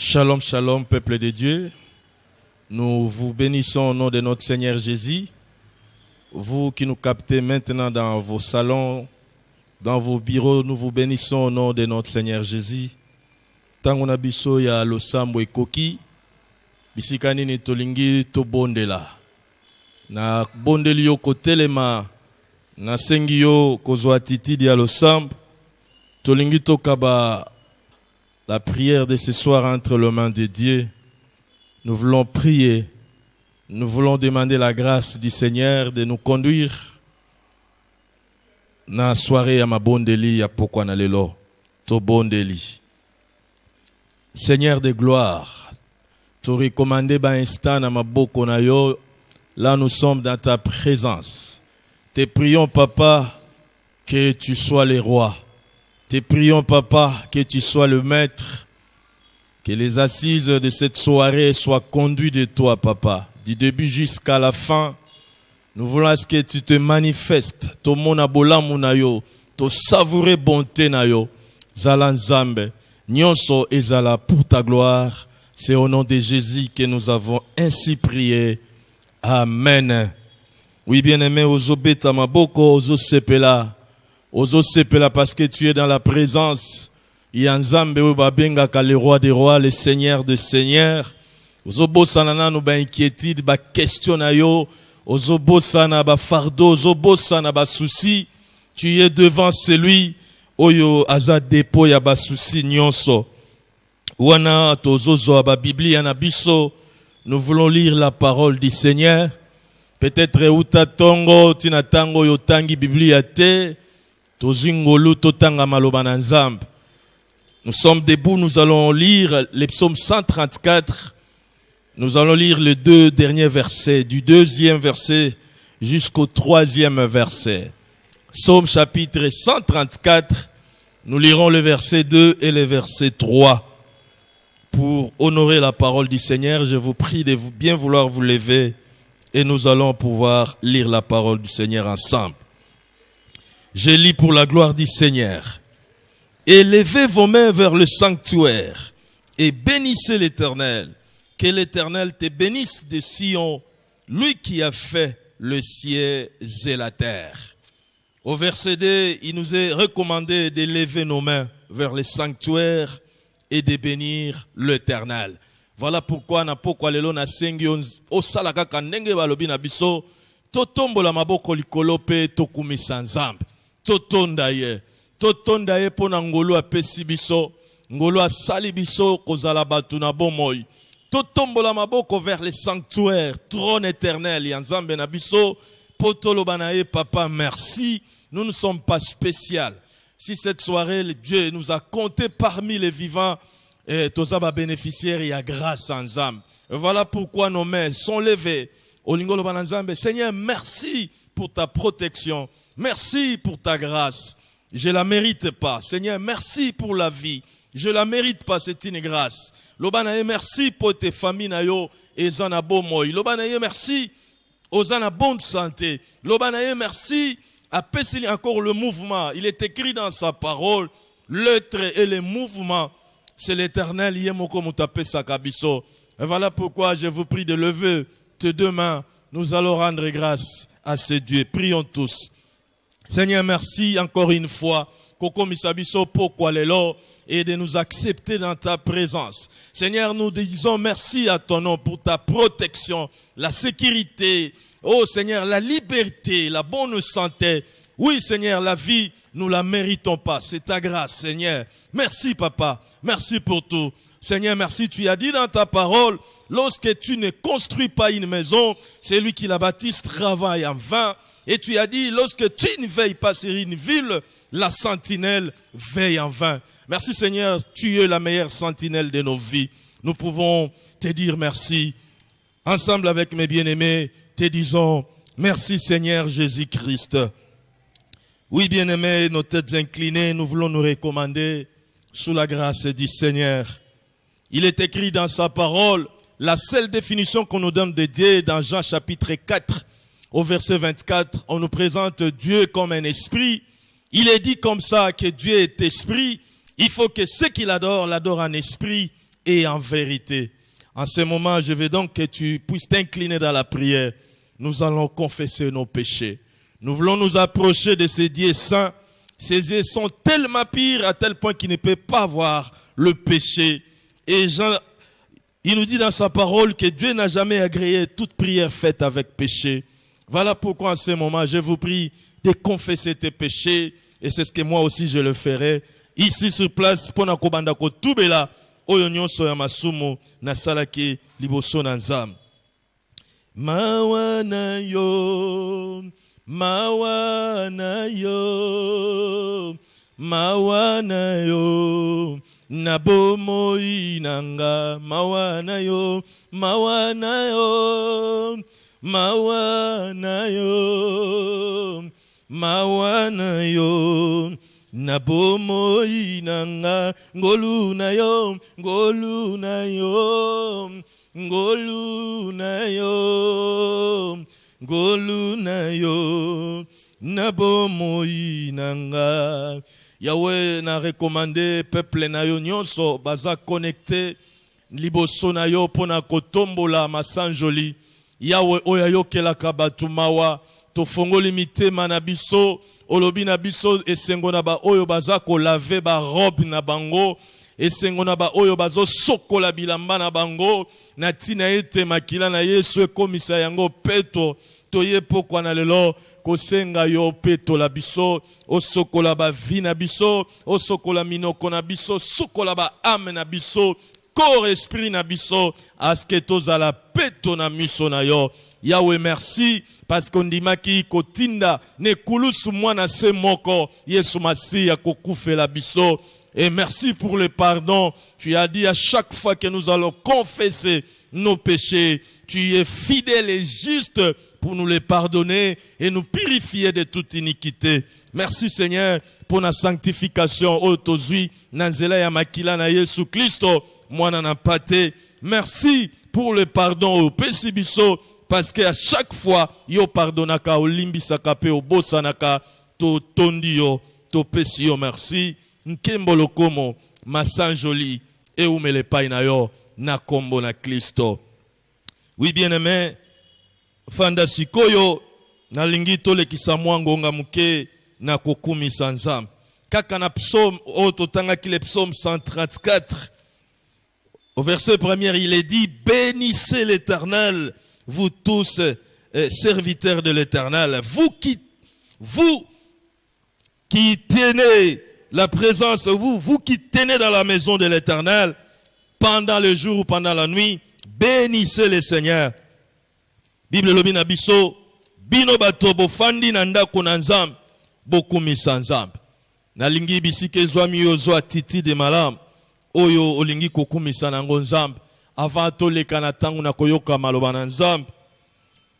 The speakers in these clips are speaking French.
Shalom, shalom, peuple de Dieu. Nous vous bénissons au nom de notre Seigneur Jésus. Vous qui nous captez maintenant dans vos salons, dans vos bureaux, nous vous bénissons au nom de notre Seigneur Jésus. Tangona biso ya losambo ekoki, bisikani ni tolingi to bondela. Na bondeli yo kotelema, na sengi yo kozwa titidi ya losambo, tolingi to kaba. La prière de ce soir entre les mains de Dieu. Nous voulons prier. Nous voulons demander la grâce du Seigneur de nous conduire na soirée à ma bondeli ya pokwa na lelo. To bondeli. Seigneur de gloire, tu recommandé ba instant na maboko na yo. Là nous sommes dans ta présence. Te prions papa que tu sois le roi. Te prions, papa, que tu sois le maître, que les assises de cette soirée soient conduites de toi, papa, du début jusqu'à la fin. Nous voulons que tu te manifestes, ton monabola munayo, ton savoureux bonté nayo, zala nzambe, nyonso ezala pour ta gloire. C'est au nom de Jésus que nous avons ainsi prié. Amen. Oui, bien-aimé, ozobeta maboko, ozosepela. Ozo sepela parce que tu es dans la présence. Yanzambe babenga ka le roi des rois, le seigneur des seigneurs. Ozo bosana no ba inquiétude, ba question na yo. Ozo bosana ba fardeau, ozo bosana ba souci. Tu es devant celui oyo aza dépôt ya ba souci nyonso. Wana tozo zo ba Biblia na biso. Nous voulons lire la parole du Seigneur. Peut-être uta tongo tina tango yo tangi Biblia te. Nous sommes debout, nous allons lire les psaumes 134. Nous allons lire les deux derniers versets, du deuxième verset jusqu'au troisième verset. Psaume chapitre 134, nous lirons le verset 2 et le verset 3. Pour honorer la parole du Seigneur, je vous prie de bien vouloir vous lever et nous allons pouvoir lire la parole du Seigneur ensemble. Je lis pour la gloire du Seigneur. Élevez vos mains vers le sanctuaire et bénissez l'Éternel. Que l'Éternel te bénisse de Sion, lui qui a fait le ciel et la terre. Au verset 2, il nous est recommandé d'élever nos mains vers le sanctuaire et de bénir l'Éternel. Voilà pourquoi na pokwa lelo na sengi osala kaka ndenge balobi na biso totombola maboko likolo pe tokumisa nzambe. Totonda ye pona ngolo apesi biso, ngolo asali biso kozala batu na bomoi. Totombola maboko vers le sanctuaire, trône éternel, yanzambe na biso, potolo banaye papa, merci. Nous ne sommes pas spéciaux. Si cette soirée, Dieu nous a compté parmi les vivants, tozaba bénéficiaires, il y a grâce en Nzambe. Voilà pourquoi nos mains sont levées. Olingolo bananzambe, Seigneur, merci pour ta protection. Merci pour ta grâce. Je ne la mérite pas. Seigneur, merci pour la vie. Je ne la mérite pas, c'est une grâce. Lobanaye, merci pour tes familles nayo et zana bomoy. Lobanaye, merci aux ana bonne santé. Lobanaye, merci à Pessili encore le mouvement. Il est écrit dans sa parole, l'être et le mouvement. C'est l'Éternel, yemoko mutape sakabiso. Et voilà pourquoi je vous prie de lever tes deux mains. Nous allons rendre grâce à ce Dieu. Prions tous. Seigneur, merci encore une fois et de nous accepter dans ta présence. Seigneur, nous disons merci à ton nom pour ta protection, la sécurité, oh Seigneur, la liberté, la bonne santé. Oui Seigneur, la vie, nous la méritons pas. C'est ta grâce Seigneur. Merci Papa, merci pour tout. Seigneur, merci, tu as dit dans ta parole, lorsque tu ne construis pas une maison, celui qui la bâtisse travaille en vain. Et tu as dit, lorsque tu ne veilles pas sur une ville, la sentinelle veille en vain. Merci Seigneur, tu es la meilleure sentinelle de nos vies. Nous pouvons te dire merci. Ensemble avec mes bien-aimés, te disons merci Seigneur Jésus-Christ. Oui bien-aimés, nos têtes inclinées, nous voulons nous recommander sous la grâce du Seigneur. Il est écrit dans sa parole, la seule définition qu'on nous donne de Dieu dans Jean chapitre 4, au verset 24, on nous présente Dieu comme un esprit. Il est dit comme ça que Dieu est esprit. Il faut que ceux qui l'adorent en esprit et en vérité. En ce moment, je veux donc que tu puisses t'incliner dans la prière. Nous allons confesser nos péchés. Nous voulons nous approcher de ces dieux saints. Ces dieux sont tellement pires à tel point qu'ils ne peuvent pas voir le péché. Et Jean, il nous dit dans sa parole que Dieu n'a jamais agréé toute prière faite avec péché. Voilà pourquoi en ce moment, je vous prie de confesser tes péchés. Et c'est ce que moi aussi je le ferai. Ici sur place, pour nakobanda ko tubela, oyo nyonso ya masumu na salaki liboso na nzambe. Mawana yo, mawana yo, mawana yo, nabomoi nanga, mawana yo, mawana yo, mawana yo, mawana yo, nabomoi nanga, ngolu na yo, ngolu na yo, ngolu na yo, ngolu na yo, nabomoi nanga. Yahweh n'a recommandé peuple na yo nyonso baza connecté liboso na yo pona kotombola masanjoli. Yahweh oya yokelaka batu mawa tofongoli mitema na biso olobi na biso esengo na ba oyo baza ko lave ba robe na bango esengo na ba oyo bazo sokola bilamba na bango na tina ete makila na Yesu ekomisa yango peto toye pokwa na lelo kosenga yo peto la biso osokola ba vi na biso osokola minoko na biso sokola ba ame na biso corps esprit na biso aske tozala peto na miso na yo. Yahweh merci parce qu'on dit maki kotinda ne kulusu mwana se moko Yesu Masiya kokufe la biso. Et merci pour le pardon. Tu as dit à chaque fois que nous allons confesser nos péchés, tu es fidèle et juste pour nous les pardonner et nous purifier de toute iniquité. Merci Seigneur pour la sanctification. Otozui nanzela ya makila na Yesu Kristo mwana na pate. Merci pour le pardon au pesibiso parce qu'à chaque fois yo pardonaka olimbisaka pe obosanaka to tondi yo to pesi yo merci. Nkembolo komo masanjoli et umele paina yo na kombo na Kristo. Oui bien-aimé, fanda sikoyo na lingito le kisamwango nga muke na kokumi sanzam. Kaka na psaume totanga ki le psaume 134 au verset premier il est dit bénissez l'Éternel vous tous serviteurs de l'Éternel, vous qui tenez la présence, vous qui tenez dans la maison de l'Éternel, pendant le jour ou pendant la nuit, bénissez le Seigneur. Bible lobi na biso, bino bato bofandi na ndako na nzambe, bokumisa nzambe. Na lingi bisike zwami yozo atiti de malam, oyo olingi kokumisa nango nzambe, avant toleka na tangu na koyoka maloba na nzambe.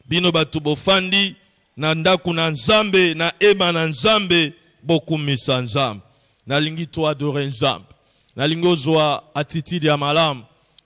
Bino bato bofandi na ndako na nzambe, na ema na nzambe, bokumisa nzambe. Nalingi to adore nzambe. Nalingi ozwa attitude ya malamu.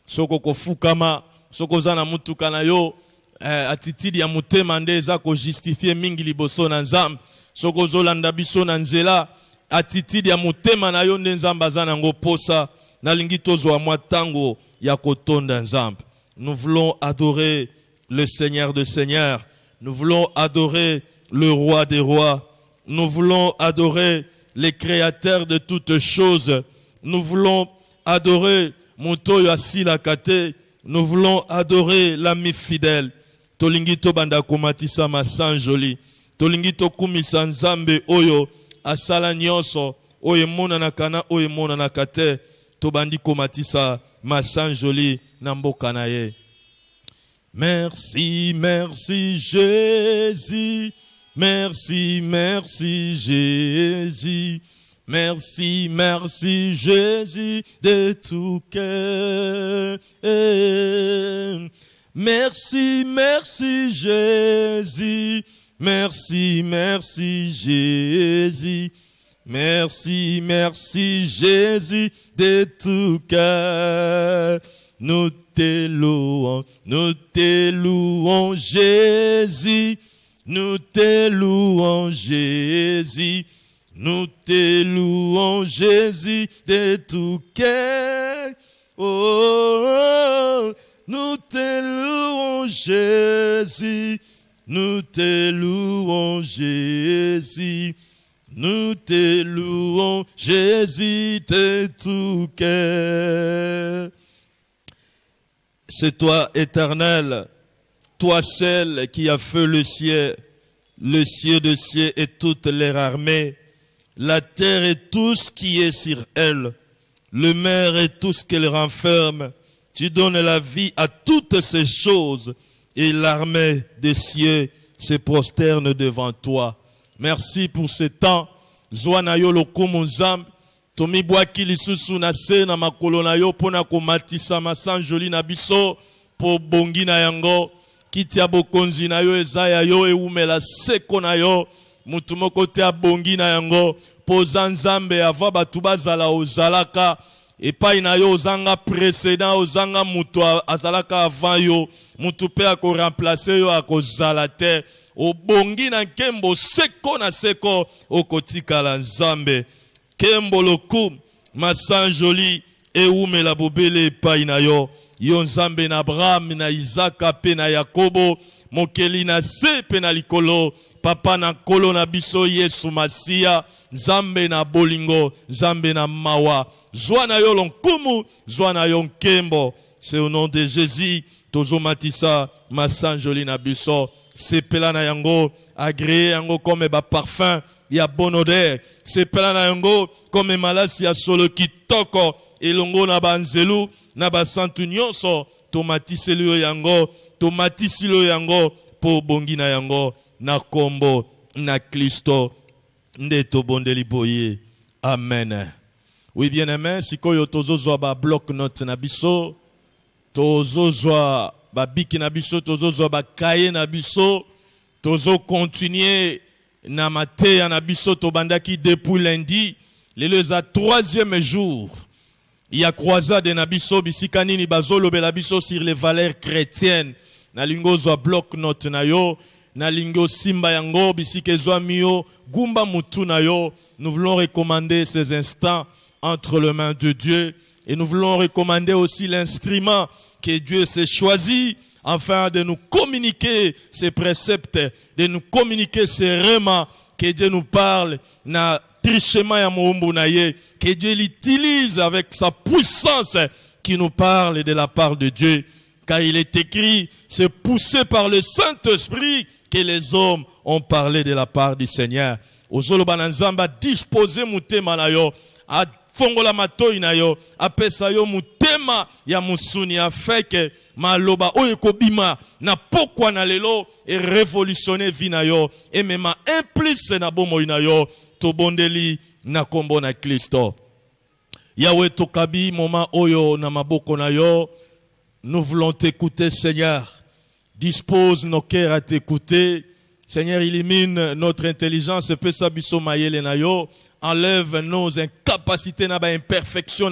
Soko kofukama, soko zana mutuka na yo, attitude ya mutema nde eza ko justifier mingi liboso na nzambe. Soko zolanda biso na nzela, attitude ya mutema na yo nde nzambe azana ngo posa. Nalingi tozwa mwa tango ya kotonda nzambe. Nous voulons adorer le Seigneur des Seigneurs. Nous voulons adorer le Roi des Rois. Nous voulons adorer les créateurs de toutes choses. Nous voulons adorer Montoyo Asila Kate. Nous voulons adorer l'ami fidèle. Tolingi to banda komatisa masanjoli. Tolingi to kumisa nzambe oyo asala nyonso oyo mona nakana oyo mona nakate. To bandi komatisa masanjoli na mboka na ye. Merci, merci Jésus. Merci, merci Jésus. Merci, merci Jésus de tout cœur. Merci, merci Jésus. Merci, merci Jésus. Merci, merci Jésus de tout cœur. Nous te louons Jésus. Nous te louons Jésus, nous te louons Jésus de tout cœur. Oh, nous te louons Jésus, nous te louons Jésus, nous te louons Jésus de tout cœur. C'est toi, Éternel, toi seul qui as fait le ciel de ciel et toutes les armées, la terre et tout ce qui est sur elle, le mer et tout ce qu'elle renferme. Tu donnes la vie à toutes ces choses et l'armée des cieux se prosterne devant toi. Merci pour ce temps. Zwana yo lokumu nzambe. Tomi bwaki lisusu na se na makolo na yo pona komatisa masanjoli na biso po bongi na yango. Kiti ya bokonzi na yo eza ya yo eumela seko na yo. Mutu moko te abongi na yango. Po nzambe ava batu bazala ozalaka. Epai na yo ozanga précédent ozanga mutu azalaka avant yo. Mutu pe ako remplacer yo ako zala te. Obongi na nkembo seko na seko okotikala nzambe. Kembo loku masanjoli eumela bobele epai na yo. Yo nzambe na Abraham na Isaka pe na Yakobo mokeli na se pe na likolo papa na kolo na biso Yesu Masia nzambe na bolingo nzambe na mawa zwa na yo lonkumu zwa na yo nkembo. C'est au nom de Jésus tozo matisa masanjoli na biso sepela na yango agréé yango comme ba parfum ya bon odeur sepela na yango comme malasi ya solo kitoko elongo na banzelu na basantu nyonso tomatiseli yo yango tomatisili yo yango po bongi na yango na kombo na Kristo nde tobondeli boye. Amen. Oui, bien aimé, sikoyo tozozwa ba bloc note na biso, tozozwa ba biki na biso, tozozwa ba kaye na biso, tozo continuer na mateya na biso tobandaki depuis lundi, lelo eza 3e jour. Il y a croisade na biso bisika nini bazolobela biso sur les valeurs chrétiennes. Na lingo zo bloc note na yo, na lingo simba yango bisika zo mio gumba mutu na yo. Nous voulons recommander ces instants entre les mains de Dieu et nous voulons recommander aussi l'instrument que Dieu s'est choisi afin de nous communiquer ses préceptes, de nous communiquer ses remans, que Dieu nous parle na trichement ya moumbu na ye, que Dieu l'utilise avec sa puissance qui nous parle de la part de Dieu. Car il est écrit, c'est poussé par le Saint-Esprit que les hommes ont parlé de la part du Seigneur. Ozolo bananzamba disposer mutema na yo, a fongola matoi na yo, apesa yo mutema ya musuni afin que maloba oyo kobima na pokwa na lelo et révolutionner vie na yo et même implice na bomoi na yo tobondeli na kombo na Kristo. Yahweh tokabi moma oyo na maboko na yo. Nous voulons t'écouter, Seigneur. Dispose nos cœurs à t'écouter. Seigneur, illumine notre intelligence. Enlève nos incapacités, nos imperfections.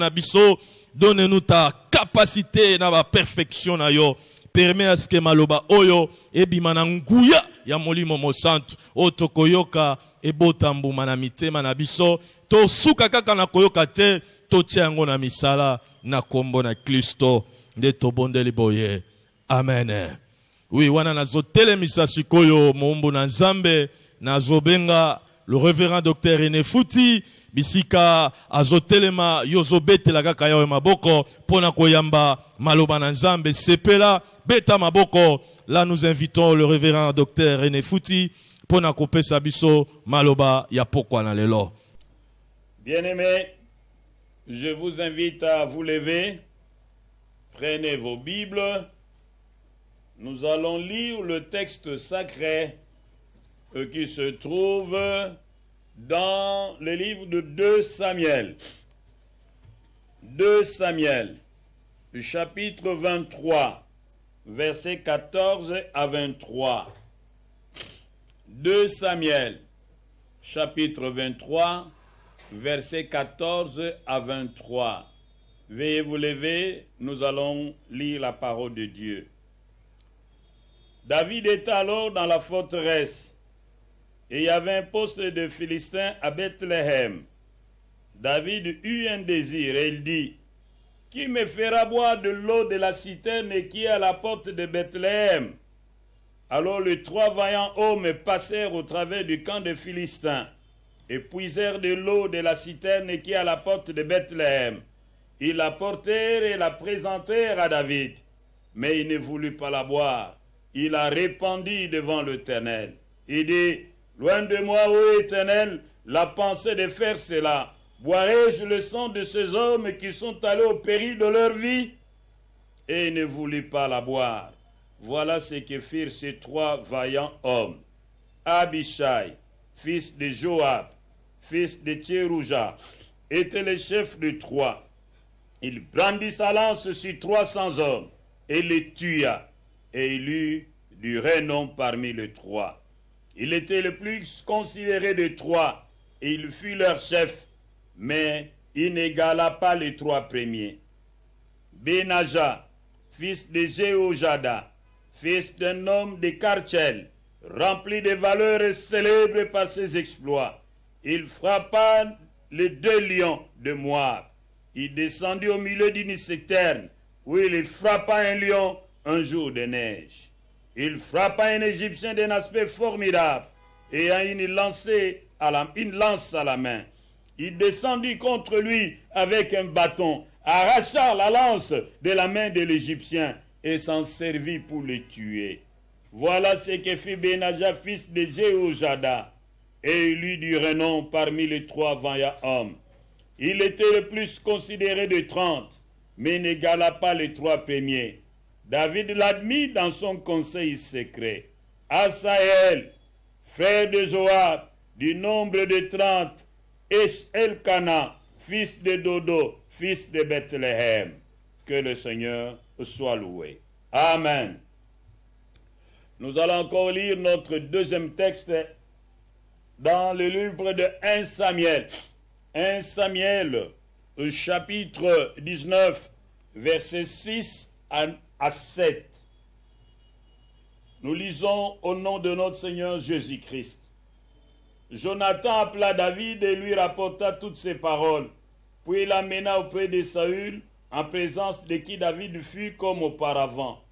Donne-nous ta capacité, ta perfection. Permets à ce que maloba oyo ebimana nguya ya molimo mosantu otokoyoka ebotambu manamite manabiso to suka kaka na koyoka te to tiango na misala na kombo na Kristo nde tobondeli boye. Amen. Oui, wana nazotele misa sikoyo moumbu na nzambe nazobenga le révérend docteur René Fouti bisika azotelema yozobetela kaka yawe maboko pona koyamba maloba na nzambe sepela beta maboko. Là nous invitons le révérend docteur René Fouti pona kopesa biso maloba ya pokwa na lelo. Bien-aimés, je vous invite à vous lever. Prenez vos Bibles. Nous allons lire le texte sacré qui se trouve dans le livre de 2 Samuel. 2 Samuel, chapitre 23, versets 14 à 23. 2 Samuel, chapitre 23, versets 14 à 23. Veuillez vous lever, nous allons lire la parole de Dieu. David était alors dans la forteresse, et il y avait un poste de Philistins à Bethléem. David eut un désir, et il dit, Qui me fera boire de l'eau de la citerne qui est à la porte de Bethléem? Alors les 3 vaillants hommes passèrent au travers du camp des Philistins et puisèrent de l'eau de la citerne qui est à la porte de Bethléem. Ils la portèrent et la présentèrent à David, mais il ne voulut pas la boire. Il la répandit devant l'Éternel. Il dit, loin de moi, ô Éternel, la pensée de faire cela. Boirai-je le sang de ces hommes qui sont allés au péril de leur vie? Et il ne voulut pas la boire. Voilà ce que firent ces 3 vaillants hommes. Abishai, fils de Joab, fils de Tsérouja, était le chef de Troie. Il brandit sa lance sur 300 hommes et les tua. Et il eut du renom parmi les 3. Il était le plus considéré des 3 et il fut leur chef, mais il n'égala pas les 3 premiers. Benaja, fils de Jéhojada, fils d'un homme de Kartchel, rempli de valeurs et célèbre par ses exploits. Il frappa les 2 lions de Moab. Il descendit au milieu d'une citerne, où il frappa un lion un jour de neige. Il frappa un Égyptien d'un aspect formidable, ayant une lance à la main. Il descendit contre lui avec un bâton, arracha la lance de la main de l'Égyptien et s'en servit pour le tuer. Voilà ce que fit Benaja, fils de Jéhojada, et il eut du renom parmi les 3 vaillants hommes. Il était le plus considéré de 30, mais n'égala pas les 3 premiers. David l'admit dans son conseil secret. Asaël, frère de Joab, du nombre de 30, et Elkana, fils de Dodo, fils de Bethléem. Que le Seigneur soit loué. Amen. Nous allons encore lire notre deuxième texte dans le livre de 1 Samuel. 1 Samuel, chapitre 19, versets 6 à 7. Nous lisons au nom de notre Seigneur Jésus-Christ. Jonathan appela David et lui rapporta toutes ces paroles. Puis il l'amena auprès de Saül, en présence de qui David fut comme auparavant.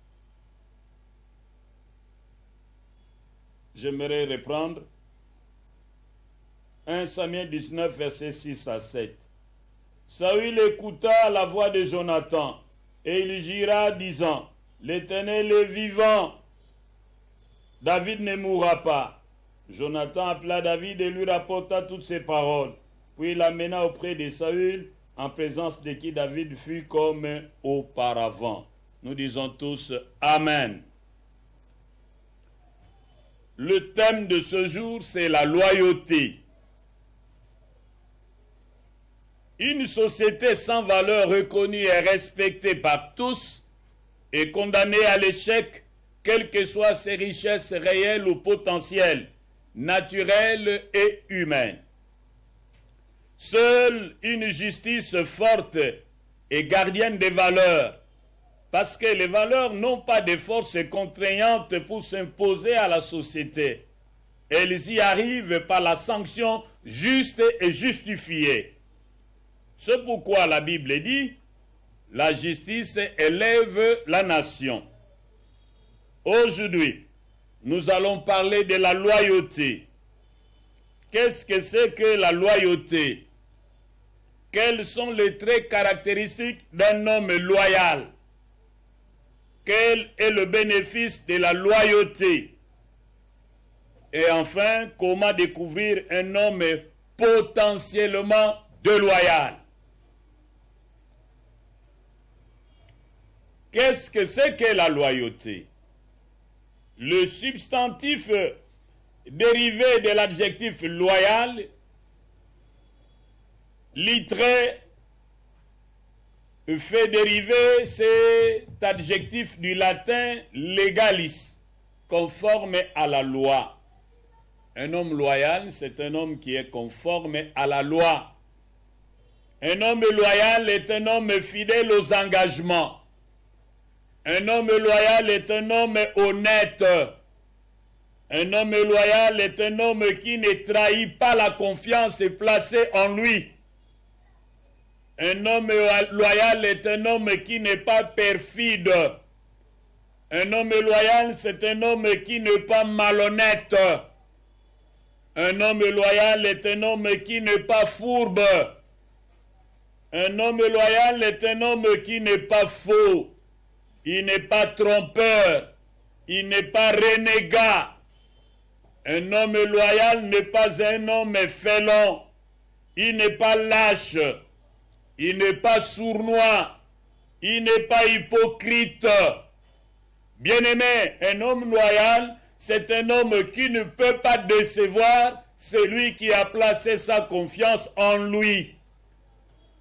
J'aimerais reprendre 1 Samuel 19, versets 6 à 7. Saül écouta la voix de Jonathan, et il jura, disant, « L'Éternel est vivant, David ne mourra pas. » Jonathan appela David et lui rapporta toutes ces paroles. Puis il l'amena auprès de Saül, en présence de qui David fut comme auparavant. Nous disons tous Amen. Le thème de ce jour, c'est la loyauté. Une société sans valeur reconnue et respectée par tous est condamnée à l'échec, quelles que soient ses richesses réelles ou potentielles, naturelles et humaines. Seule une justice forte et gardienne des valeurs, parce que les valeurs n'ont pas de force contraignante pour s'imposer à la société. Elles y arrivent par la sanction juste et justifiée. C'est pourquoi la Bible dit, la justice élève la nation. Aujourd'hui, nous allons parler de la loyauté. Qu'est-ce que c'est que la loyauté? Quels sont les traits caractéristiques d'un homme loyal? Quel est le bénéfice de la loyauté? Et enfin, comment découvrir un homme potentiellement déloyal? Qu'est-ce que c'est que la loyauté? Le substantif dérivé de l'adjectif loyal, littré, fait dériver cet adjectif du latin legalis, conforme à la loi. Un homme loyal, c'est un homme qui est conforme à la loi. Un homme loyal est un homme fidèle aux engagements. Un homme loyal est un homme honnête. Un homme loyal est un homme qui ne trahit pas la confiance placée en lui. Un homme loyal est un homme qui n'est pas perfide. Un homme loyal, c'est un homme qui n'est pas malhonnête. Un homme loyal est un homme qui n'est pas fourbe. Un homme loyal est un homme qui n'est pas faux. Il n'est pas trompeur. Il n'est pas renégat. Un homme loyal n'est pas un homme félon. Il n'est pas lâche. Il n'est pas sournois. Il n'est pas hypocrite. Bien-aimé, un homme loyal, c'est un homme qui ne peut pas décevoir celui qui a placé sa confiance en lui.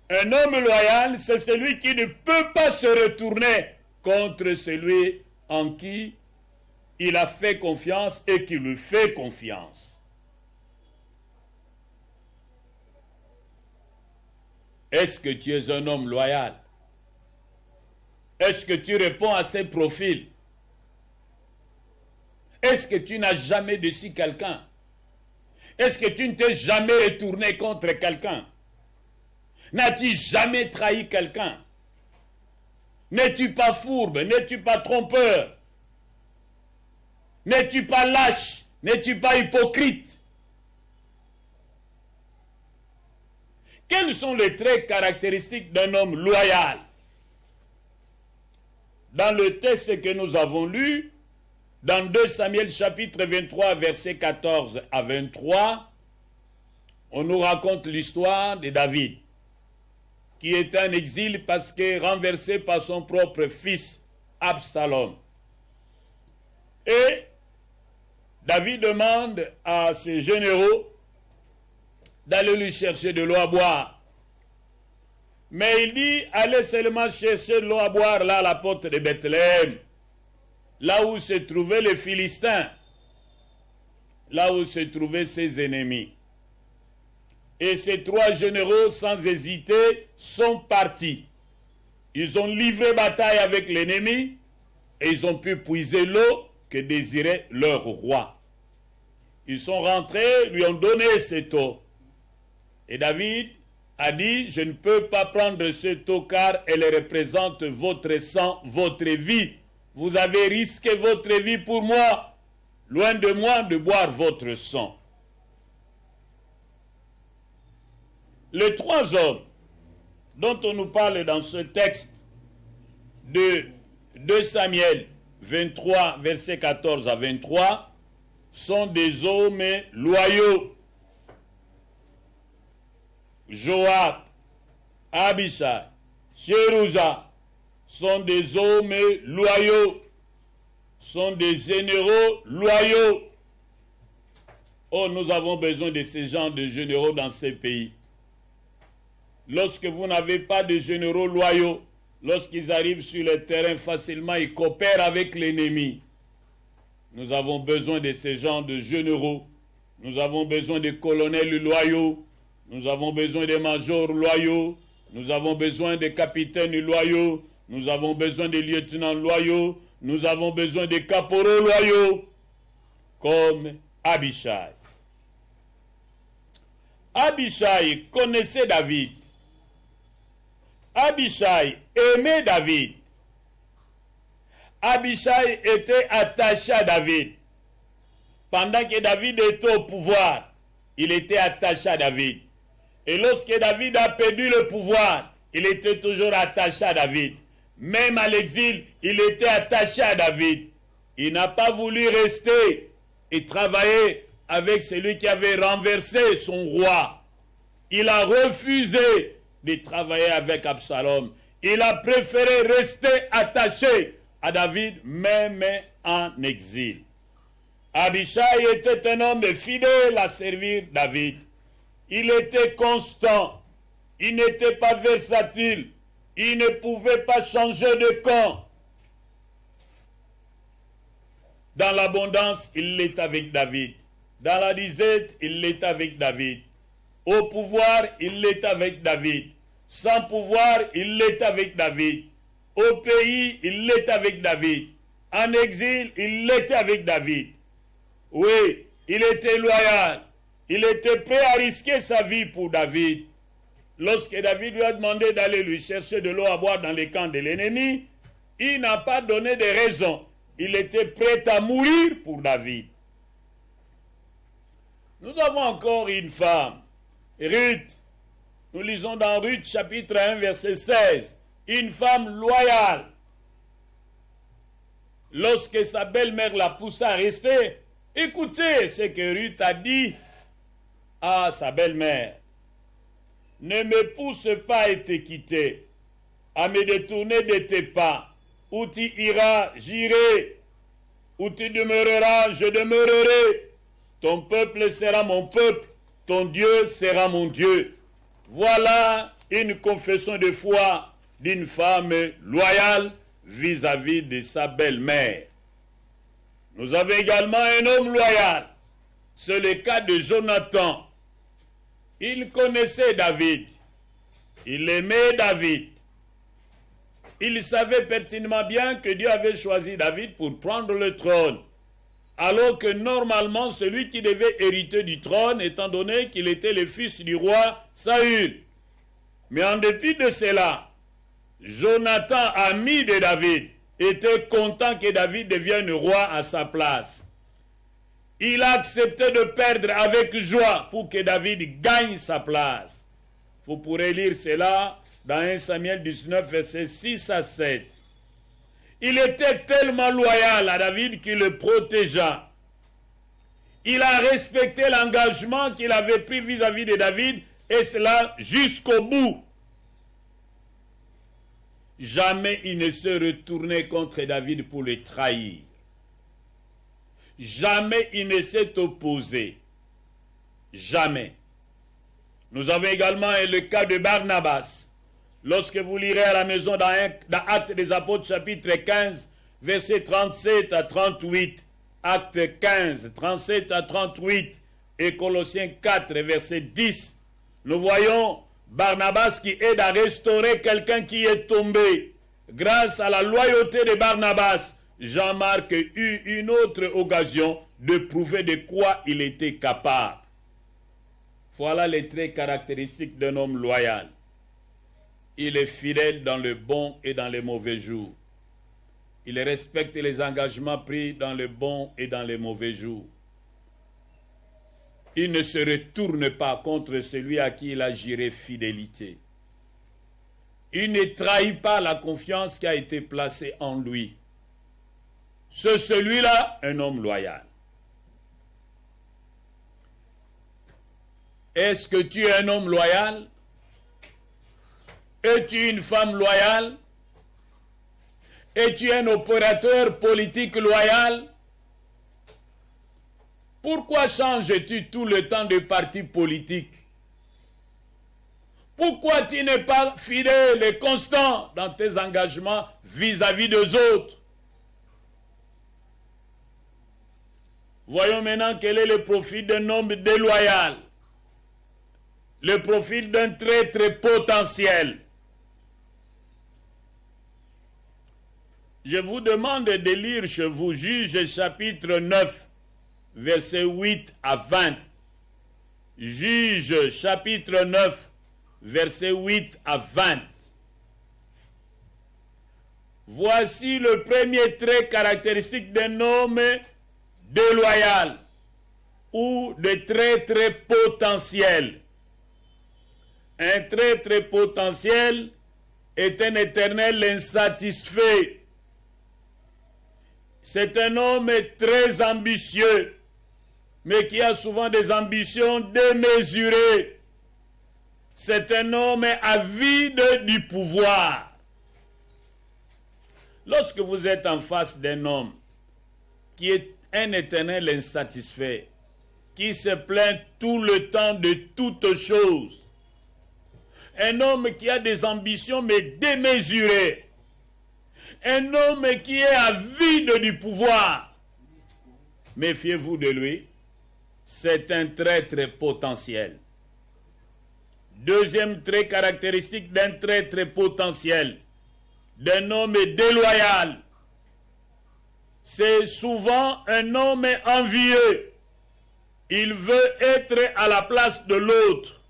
Un homme loyal, c'est celui qui ne peut pas se retourner contre celui en qui il a fait confiance et qui lui fait confiance. Est-ce que tu es un homme loyal? Est-ce que tu réponds à ces profils? Est-ce que tu n'as jamais déçu quelqu'un? Est-ce que tu ne t'es jamais retourné contre quelqu'un? N'as-tu jamais trahi quelqu'un? N'es-tu pas fourbe? N'es-tu pas trompeur? N'es-tu pas lâche? N'es-tu pas hypocrite? Quels sont les traits caractéristiques d'un homme loyal? Dans le texte que nous avons lu, dans 2 Samuel chapitre 23, versets 14 à 23, on nous raconte l'histoire de David, qui est en exil parce que renversé par son propre fils, Absalom. Et David demande à ses généraux d'aller lui chercher de l'eau à boire. Mais il dit, allez seulement chercher de l'eau à boire là à la porte de Bethléem, là où se trouvaient les Philistins, là où se trouvaient ses ennemis. Et ces 3 généraux, sans hésiter, sont partis. Ils ont livré bataille avec l'ennemi et ils ont pu puiser l'eau que désirait leur roi. Ils sont rentrés, lui ont donné cette eau. Et David a dit, je ne peux pas prendre cette eau car elle représente votre sang, votre vie. Vous avez risqué votre vie pour moi. Loin de moi de boire votre sang. Les 3 hommes dont on nous parle dans ce texte de 2 Samuel 23, versets 14 à 23, sont des hommes loyaux. Joab, Abishai, Jérusa sont des hommes loyaux, sont des généraux loyaux. Oh, nous avons besoin de ces gens de généraux dans ces pays. Lorsque vous n'avez pas de généraux loyaux, lorsqu'ils arrivent sur le terrain facilement, ils coopèrent avec l'ennemi. Nous avons besoin de ces gens de généraux. Nous avons besoin de colonels loyaux. Nous avons besoin de majors loyaux. Nous avons besoin de capitaines loyaux. Nous avons besoin de lieutenants loyaux. Nous avons besoin de caporaux loyaux, comme Abishai. Abishai connaissait David. Abishai aimait David. Abishai était attaché à David. Pendant que David était au pouvoir, il était attaché à David. Et lorsque David a perdu le pouvoir, il était toujours attaché à David. Même à l'exil, il était attaché à David. Il n'a pas voulu rester et travailler avec celui qui avait renversé son roi. Il a refusé de travailler avec Absalom. Il a préféré rester attaché à David, même en exil. Abishai était un homme fidèle à servir David. Il était constant. Il n'était pas versatile. Il ne pouvait pas changer de camp. Dans l'abondance, il est avec David. Dans la disette, il est avec David. Au pouvoir, il est avec David. Sans pouvoir, il est avec David. Au pays, il est avec David. En exil, il était avec David. Oui, il était loyal. Il était prêt à risquer sa vie pour David. lorsque David lui a demandé d'aller lui chercher de l'eau à boire dans les camps de l'ennemi, il n'a pas donné de raison. Il était prêt à mourir pour David. Nous avons encore une femme, Ruth. Nous lisons dans Ruth chapitre 1 verset 16. Une femme loyale. Lorsque sa belle-mère la poussa à rester, écoutez ce que Ruth a dit à sa belle-mère. Ne me pousse pas à te quitter, à me détourner de tes pas. Où tu iras, j'irai. Où tu demeureras, je demeurerai. Ton peuple sera mon peuple, ton Dieu sera mon Dieu. Voilà une confession de foi d'une femme loyale vis-à-vis de sa belle-mère. Nous avons également un homme loyal. C'est le cas de Jonathan. Il connaissait David. Il aimait David. Il savait pertinemment bien que Dieu avait choisi David pour prendre le trône. Alors que normalement, celui qui devait hériter du trône, étant donné qu'il était le fils du roi Saül. Mais en dépit de cela, Jonathan, ami de David, était content que David devienne roi à sa place. Il a accepté de perdre avec joie pour que David gagne sa place. Vous pourrez lire cela dans 1 Samuel 19, versets 6 à 7. Il était tellement loyal à David qu'il le protégea. Il a respecté l'engagement qu'il avait pris vis-à-vis de David, et cela jusqu'au bout. Jamais il ne se retournait contre David pour le trahir. Jamais il ne s'est opposé. Jamais. Nous avons également le cas de Barnabas. Lorsque vous lirez à la maison dans Actes des Apôtres chapitre 15, versets 37 à 38, Actes 15, 37 à 38 et Colossiens 4, verset 10, nous voyons Barnabas qui aide à restaurer quelqu'un qui est tombé. Grâce à la loyauté de Barnabas, Jean-Marc eut une autre occasion de prouver de quoi il était capable. Voilà les traits caractéristiques d'un homme loyal. Il est fidèle dans le bon et dans les mauvais jours. Il respecte les engagements pris dans le bon et dans les mauvais jours. Il ne se retourne pas contre celui à qui il a juré fidélité. Il ne trahit pas la confiance qui a été placée en lui. C'est celui-là, un homme loyal. Est-ce que tu es un homme loyal? Es-tu une femme loyale? Es-tu un opérateur politique loyal? Pourquoi changes-tu tout le temps de parti politique? Pourquoi tu n'es pas fidèle et constant dans tes engagements vis-à-vis des autres? Voyons maintenant quel est le profil d'un homme déloyal. Le profil d'un traître potentiel. Je vous demande de lire chez vous Juges chapitre 9, versets 8 à 20. Juges chapitre 9, versets 8 à 20. Voici le premier trait caractéristique d'un homme déloyal ou de traître potentiel. Un traître potentiel est un éternel insatisfait. C'est un homme très ambitieux, mais qui a souvent des ambitions démesurées. C'est un homme avide du pouvoir. Lorsque vous êtes en face d'un homme qui est un éternel insatisfait, qui se plaint tout le temps de toutes choses, un homme qui a des ambitions mais démesurées, un homme qui est avide du pouvoir, méfiez-vous de lui, c'est un traître potentiel. Deuxième trait caractéristique d'un traître potentiel, d'un homme déloyal, c'est souvent un homme envieux. Il veut être à la place de l'autre.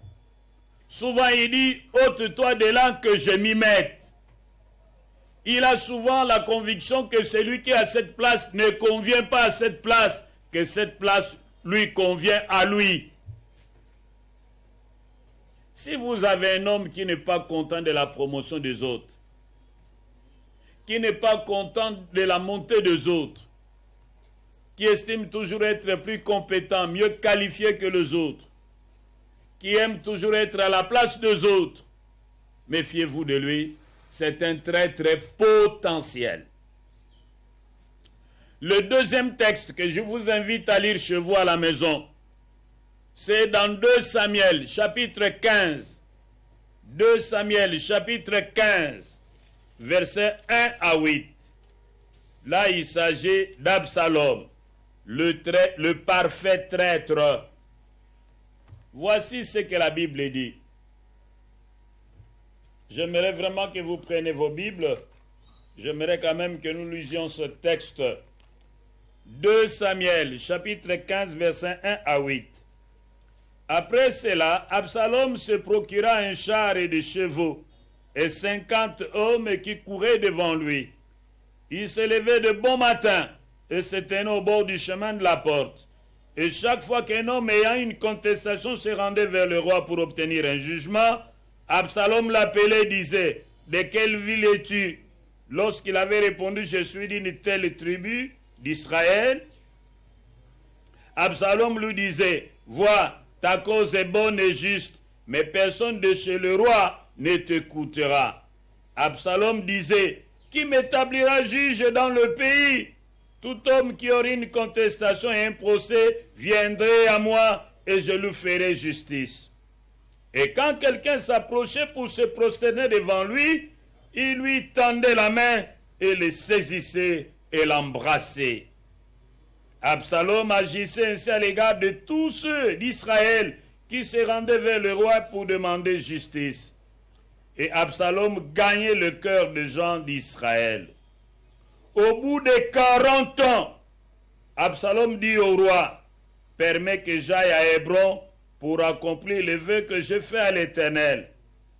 Souvent il dit, ôte-toi de là que je m'y mette. Il a souvent la conviction que celui qui est à cette place ne convient pas à cette place, que cette place lui convient à lui. Si vous avez un homme qui n'est pas content de la promotion des autres, qui n'est pas content de la montée des autres, qui estime toujours être plus compétent, mieux qualifié que les autres, qui aime toujours être à la place des autres, méfiez-vous de lui, c'est un traître potentiel. Le deuxième texte que je vous invite à lire chez vous à la maison, c'est dans 2 Samuel, chapitre 15. 2 Samuel, chapitre 15, versets 1 à 8. Là, il s'agit d'Absalom, le parfait traître. Voici ce que la Bible dit. J'aimerais vraiment que vous preniez vos Bibles. J'aimerais quand même que nous lisions ce texte. 2 Samuel, chapitre 15, versets 1 à 8. Après cela, Absalom se procura un char et des chevaux, et 50 hommes qui couraient devant lui. Il se levait de bon matin, et se tenait au bord du chemin de la porte. Et chaque fois qu'un homme ayant une contestation se rendait vers le roi pour obtenir un jugement, Absalom l'appelait et disait, « De quelle ville es-tu » Lorsqu'il avait répondu, « Je suis d'une telle tribu d'Israël », Absalom lui disait, « Vois, ta cause est bonne et juste, mais personne de chez le roi ne t'écoutera. » Absalom disait, « Qui m'établira juge dans le pays ? Tout homme qui aurait une contestation et un procès viendrait à moi et je lui ferai justice. » Et quand quelqu'un s'approchait pour se prosterner devant lui, il lui tendait la main et le saisissait et l'embrassait. Absalom agissait ainsi à l'égard de tous ceux d'Israël qui se rendaient vers le roi pour demander justice. Et Absalom gagnait le cœur des gens d'Israël. Au bout de 40 ans, Absalom dit au roi, « Permets que j'aille à Hébron pour accomplir le vœu que je fais à l'Éternel,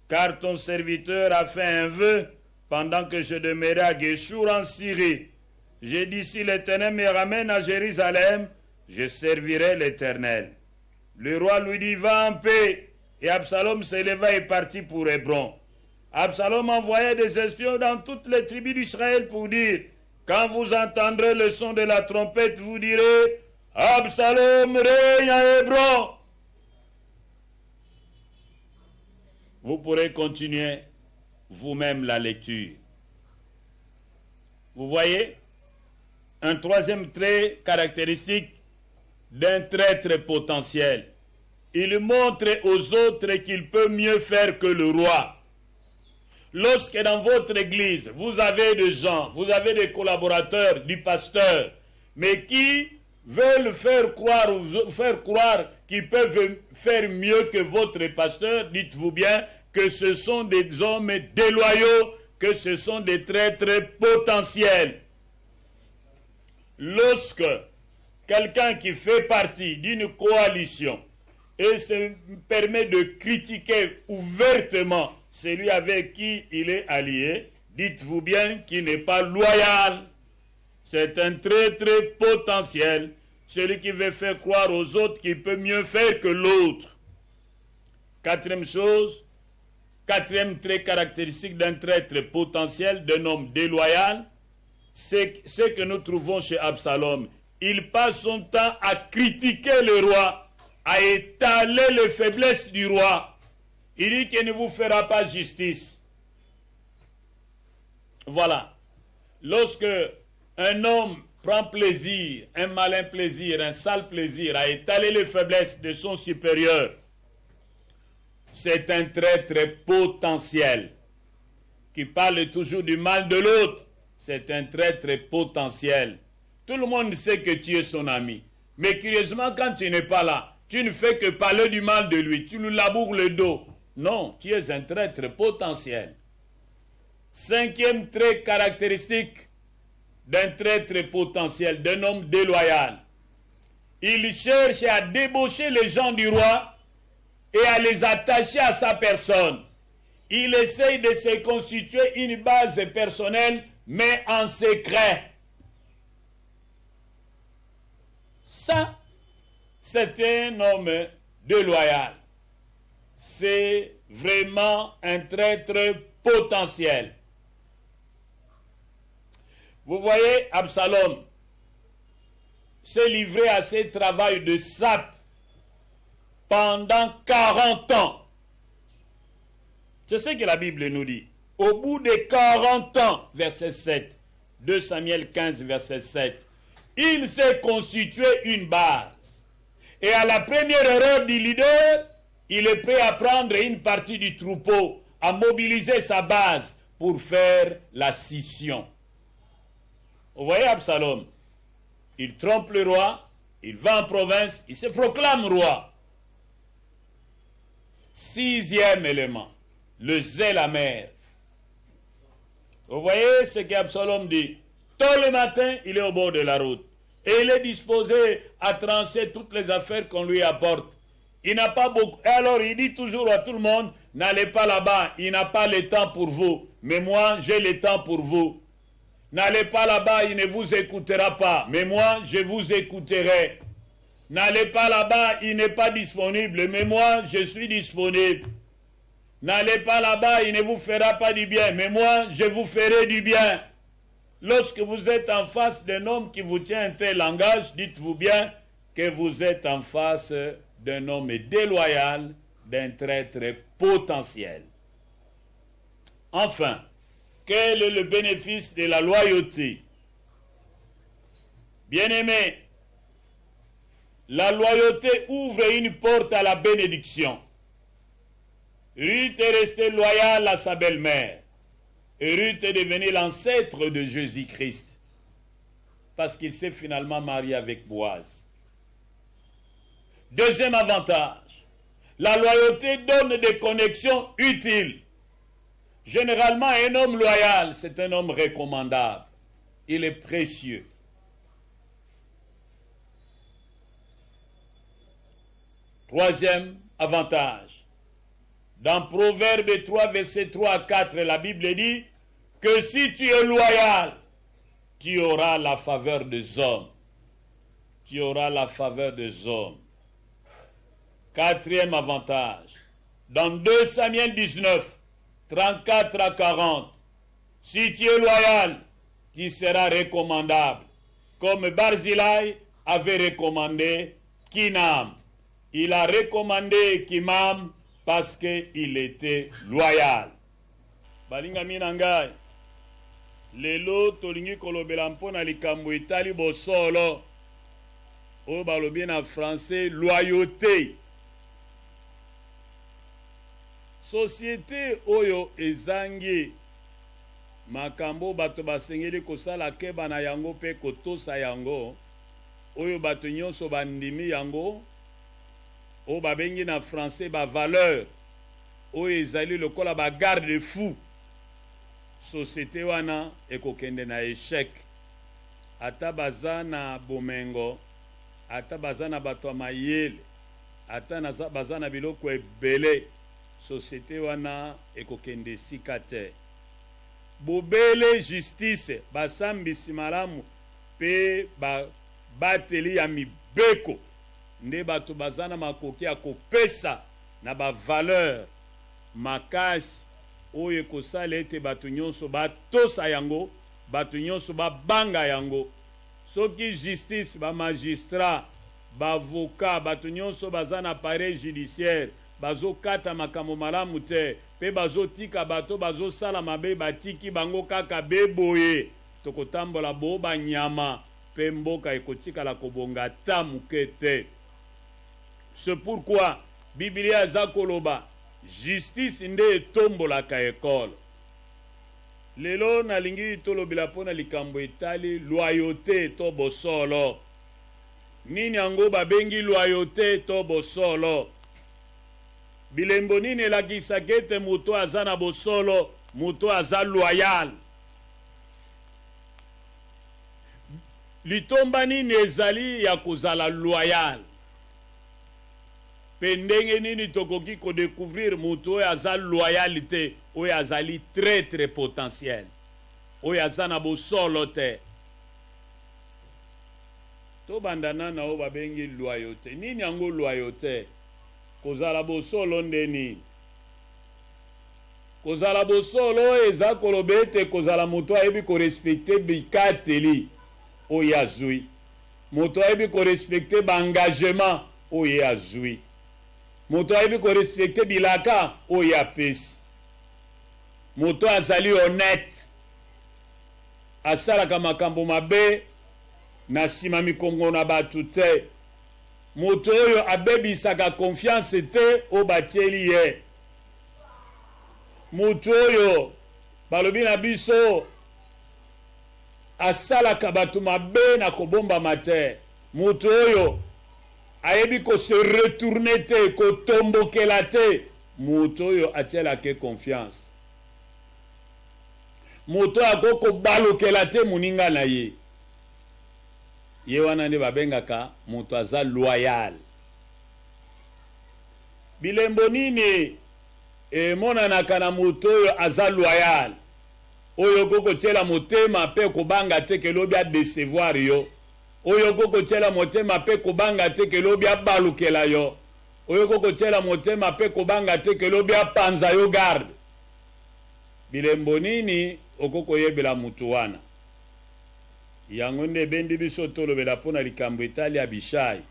car ton serviteur a fait un vœu pendant que je demeurais à Guéchour en Syrie. J'ai dit, si l'Éternel me ramène à Jérusalem, je servirai l'Éternel. » Le roi lui dit, « Va en paix. » Et Absalom se leva et partit pour Hébron. Absalom envoyait des espions dans toutes les tribus d'Israël pour dire, « Quand vous entendrez le son de la trompette, vous direz, Absalom règne à Hébron. » Vous pourrez continuer vous-même la lecture. Vous voyez, un troisième trait caractéristique d'un traître potentiel. Il montre aux autres qu'il peut mieux faire que le roi. Lorsque dans votre église, vous avez des gens, vous avez des collaborateurs du pasteur, mais qui veulent faire croire qu'ils peuvent faire mieux que votre pasteur, dites-vous bien que ce sont des hommes déloyaux, que ce sont des traîtres potentiels. Lorsque quelqu'un qui fait partie d'une coalition et se permet de critiquer ouvertement celui avec qui il est allié, dites-vous bien qu'il n'est pas loyal. C'est un traître potentiel, celui qui veut faire croire aux autres qu'il peut mieux faire que l'autre. Quatrième chose, quatrième trait caractéristique d'un traître potentiel, d'un homme déloyal, c'est ce que nous trouvons chez Absalom. Il passe son temps à critiquer le roi, à étaler les faiblesses du roi. Il dit qu'il ne vous fera pas justice. Voilà. Lorsque un homme prend plaisir, un malin plaisir, un sale plaisir à étaler les faiblesses de son supérieur, c'est un traître potentiel qui parle toujours du mal de l'autre. C'est un traître potentiel. Tout le monde sait que tu es son ami. Mais curieusement, quand tu n'es pas là, tu ne fais que parler du mal de lui. Tu lui laboures le dos. Non, tu es un traître potentiel. Cinquième trait caractéristique d'un traître potentiel, d'un homme déloyal. Il cherche à débaucher les gens du roi et à les attacher à sa personne. Il essaye de se constituer une base personnelle, mais en secret. Ça, c'est un homme déloyal. C'est vraiment un traître potentiel. Vous voyez, Absalom s'est livré à ce travail de sape pendant 40 ans. C'est ce que la Bible nous dit. Au bout de 40 ans, verset 7, 2 Samuel 15, verset 7, il s'est constitué une base. Et à la première erreur du leader, il est prêt à prendre une partie du troupeau, à mobiliser sa base pour faire la scission. Vous voyez Absalom, il trompe le roi, il va en province, il se proclame roi. 6e élément, le zèle amer. Vous voyez ce qu'Absalom dit. Tôt le matin, il est au bord de la route. Et il est disposé à trancher toutes les affaires qu'on lui apporte. Il n'a pas beaucoup. Et alors il dit toujours à tout le monde, n'allez pas là-bas, il n'a pas le temps pour vous. Mais moi, j'ai le temps pour vous. N'allez pas là-bas, il ne vous écoutera pas. Mais moi, je vous écouterai. N'allez pas là-bas, il n'est pas disponible. Mais moi, je suis disponible. N'allez pas là-bas, il ne vous fera pas du bien. Mais moi, je vous ferai du bien. Lorsque vous êtes en face d'un homme qui vous tient un tel langage, dites-vous bien que vous êtes en face d'un homme déloyal, d'un traître potentiel. Enfin, quel est le bénéfice de la loyauté? Bien-aimé, la loyauté ouvre une porte à la bénédiction. Ruth est restée loyale à sa belle-mère. Et Ruth est devenue l'ancêtre de Jésus-Christ. Parce qu'il s'est finalement marié avec Boaz. Deuxième avantage, la loyauté donne des connexions utiles. Généralement, un homme loyal, c'est un homme recommandable. Il est précieux. Troisième avantage. Dans Proverbe 3, verset 3 à 4, la Bible dit que si tu es loyal, tu auras la faveur des hommes. Tu auras la faveur des hommes. Quatrième avantage. Dans 2 Samuel 19, 34 à 40, si tu es loyal, tu seras recommandable. Comme Barzillai avait recommandé Kinam. Il a recommandé Kimam parce qu'il était loyal. Balinga minangai. Lelo tolingi kolobela mpona likambo etali bosolo. O balobi na français loyauté. Société oyo ezangi makambo bato basengeli kosala keba na yango pe kotosa yango. Oyo bato nyonso bandimi yango. O babengi na français ba valeur. Oyo ezali lokola ba garde fou. Société wana ekokende na échec. Ata baza na bomengo, ata baza na bato mayele, ata baza na biloko ebele, société wana ekokende sika te. Bobele justice basambisi malamu pe bateli ya mibeko nde bato baza na makoki ya kopesa na ba valeur makasi oyo ekosala ete bato nyonso batosa yango, bato nyonso babanga yango. Soki justice, ba magistrat, ba avocat, bato nyonso baza na appareil judiciaire, bazo kata makambo malamu te, pe bazo tika bato bazo sala mabe batiki bango kaka beboye, tokotambola bo banyama, pe mboka ekotikala kobonga ta muke te. C'est pourquoi Biblia zakoloba justice nde etombolaka ekolo. Lelo nalingi tolobela pona likambo etali loyauté to bosolo. Nini yango babengi loyauté to bosolo? Bilembo nini elakisaka ete moto aza na bosolo, moto aza loyal? Litomba nini ezali ya kozala loyal? pendenge nini tokoki ko découvrir mutu oyo aza loyalité oyo azali très très potentiel oyo aza na bosolo te tobandana na oyo babengi loyauté nini yango loyauté kozala bosolo ndeni kozala bosolo eza koloba ete kozala moto ayebi korespecte bikateli oyo azwi moto ayebi korespecte baengagement oyo azwi moto ayebi korespecte bilaka oyo apesi moto azali honnête asalaka makambo mabe na nsima mikongo na bato te moto oyo abebisaka confiance te oyo batieli ye moto oyo balobi na biso asalaka bato mabe na kobombama te moto oyo ayebi kose retourne te kotombokela te moto oyo atielaka confiance moto ako kobalokela te moninga na ye ye wana nde babengaka moto aza loyal bilembo nini emonanaka na moto oyo aza loyal oyo kokotiela motema mpe kobanga te kelobi adesevoir yo oyo kokotiela motema mpe kobanga te kelobi abalukela yo oyo kokotiela motema mpe kobanga te kelobi apanza yo garde bilembo nini okokoyebela mutu wana yango nde bendi biso tolobela mpona likambo etali Abishai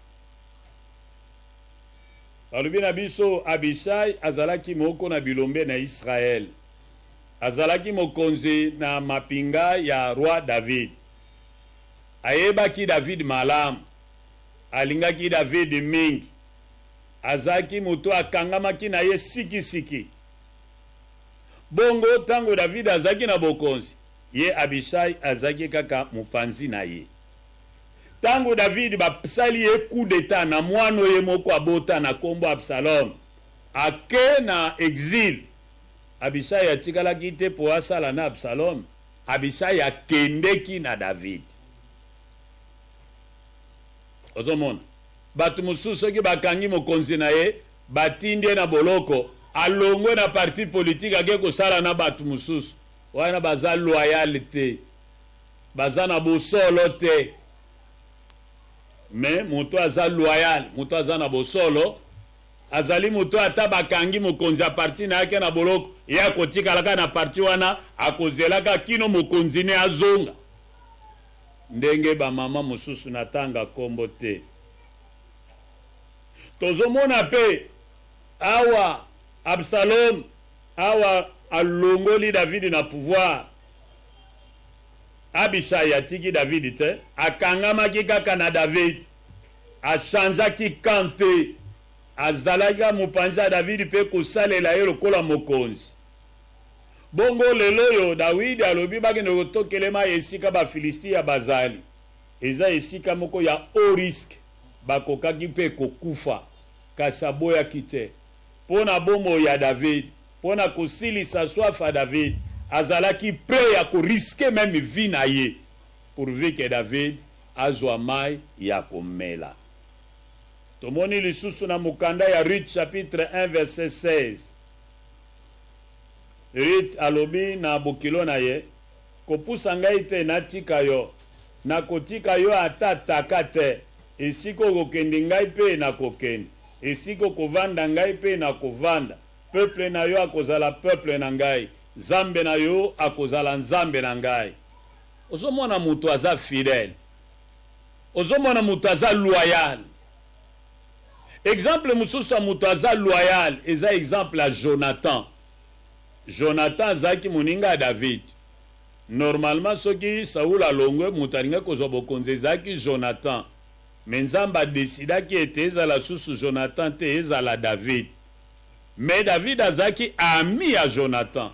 balobi na biso Abishai azalaki moko na bilombe na Israel azalaki mokonzi na mapinga ya roi David ayebaki David malamu alingaki David mingi azalaki moto akangamaki na ye sikisiki bongo tango David azalaki na bokonzi ye Abishai azalaki kaka mopanzi na ye tango David basali ye coup d'état na mwana ye moko abota na kombo Absalom ake na exil Abishai atikalaki te po asala na Absalom Abishai akendeki na David ozomona bato mosusu soki bakangi mokonzi na ye batindie na boloko alongwe na parti politique ake kosala na bato mosusu wana baza loyal te baza na bosolo te me moto aza loyal moto aza na bosolo azali moto ata bakangi mokonzi ya parti na yake na boloko ye akotikalaka na parti wana akozelaka kino mokonzi ne azonga ndenge bamama mosusu na tanga kombo te tozomona pe awa Absalom awa alongoli David na pouvoir Abishai atiki David te akangamaki kaka na David achangeaki kante azalaki mopanzi ya David pe kosalela ye lokola mokonzi bongo lelo yo David alobi bakende kotokelema esika baFilisti ya bazali eza esika moko ya haut risque bakokaki pe kokufa kasi aboyaki te pona bomo ya David pona kosilisa soif ya David azalaki prêt ya koriske même vie na ye pourvu que David azwa mai ya komela tomoni lisusu na mukanda ya Ruth chapitre 1 verset 16 Ruth alobi na bokilo na ye kopusa ngai te natika yo nakotika yo ata taka te esiko kokende ngai pe nakokende esiko kovanda ngai pe nakovanda peuple na yo akozala peuple na ngai zambe na yo akozala nzambe na ngai ozomona mutu aza fidèle ozomona mutu aza loyal exemple mosusu ya mutu aza loyal eza exemple ya Jonathan azalaki moninga ya David normalement soki Saul alongwe mutu alinga kozwa bokonzi ezalaki Jonathan me nzambe adesidaki ete ezala susu Jonathan te ezala David me David azalaki ami ya Jonathan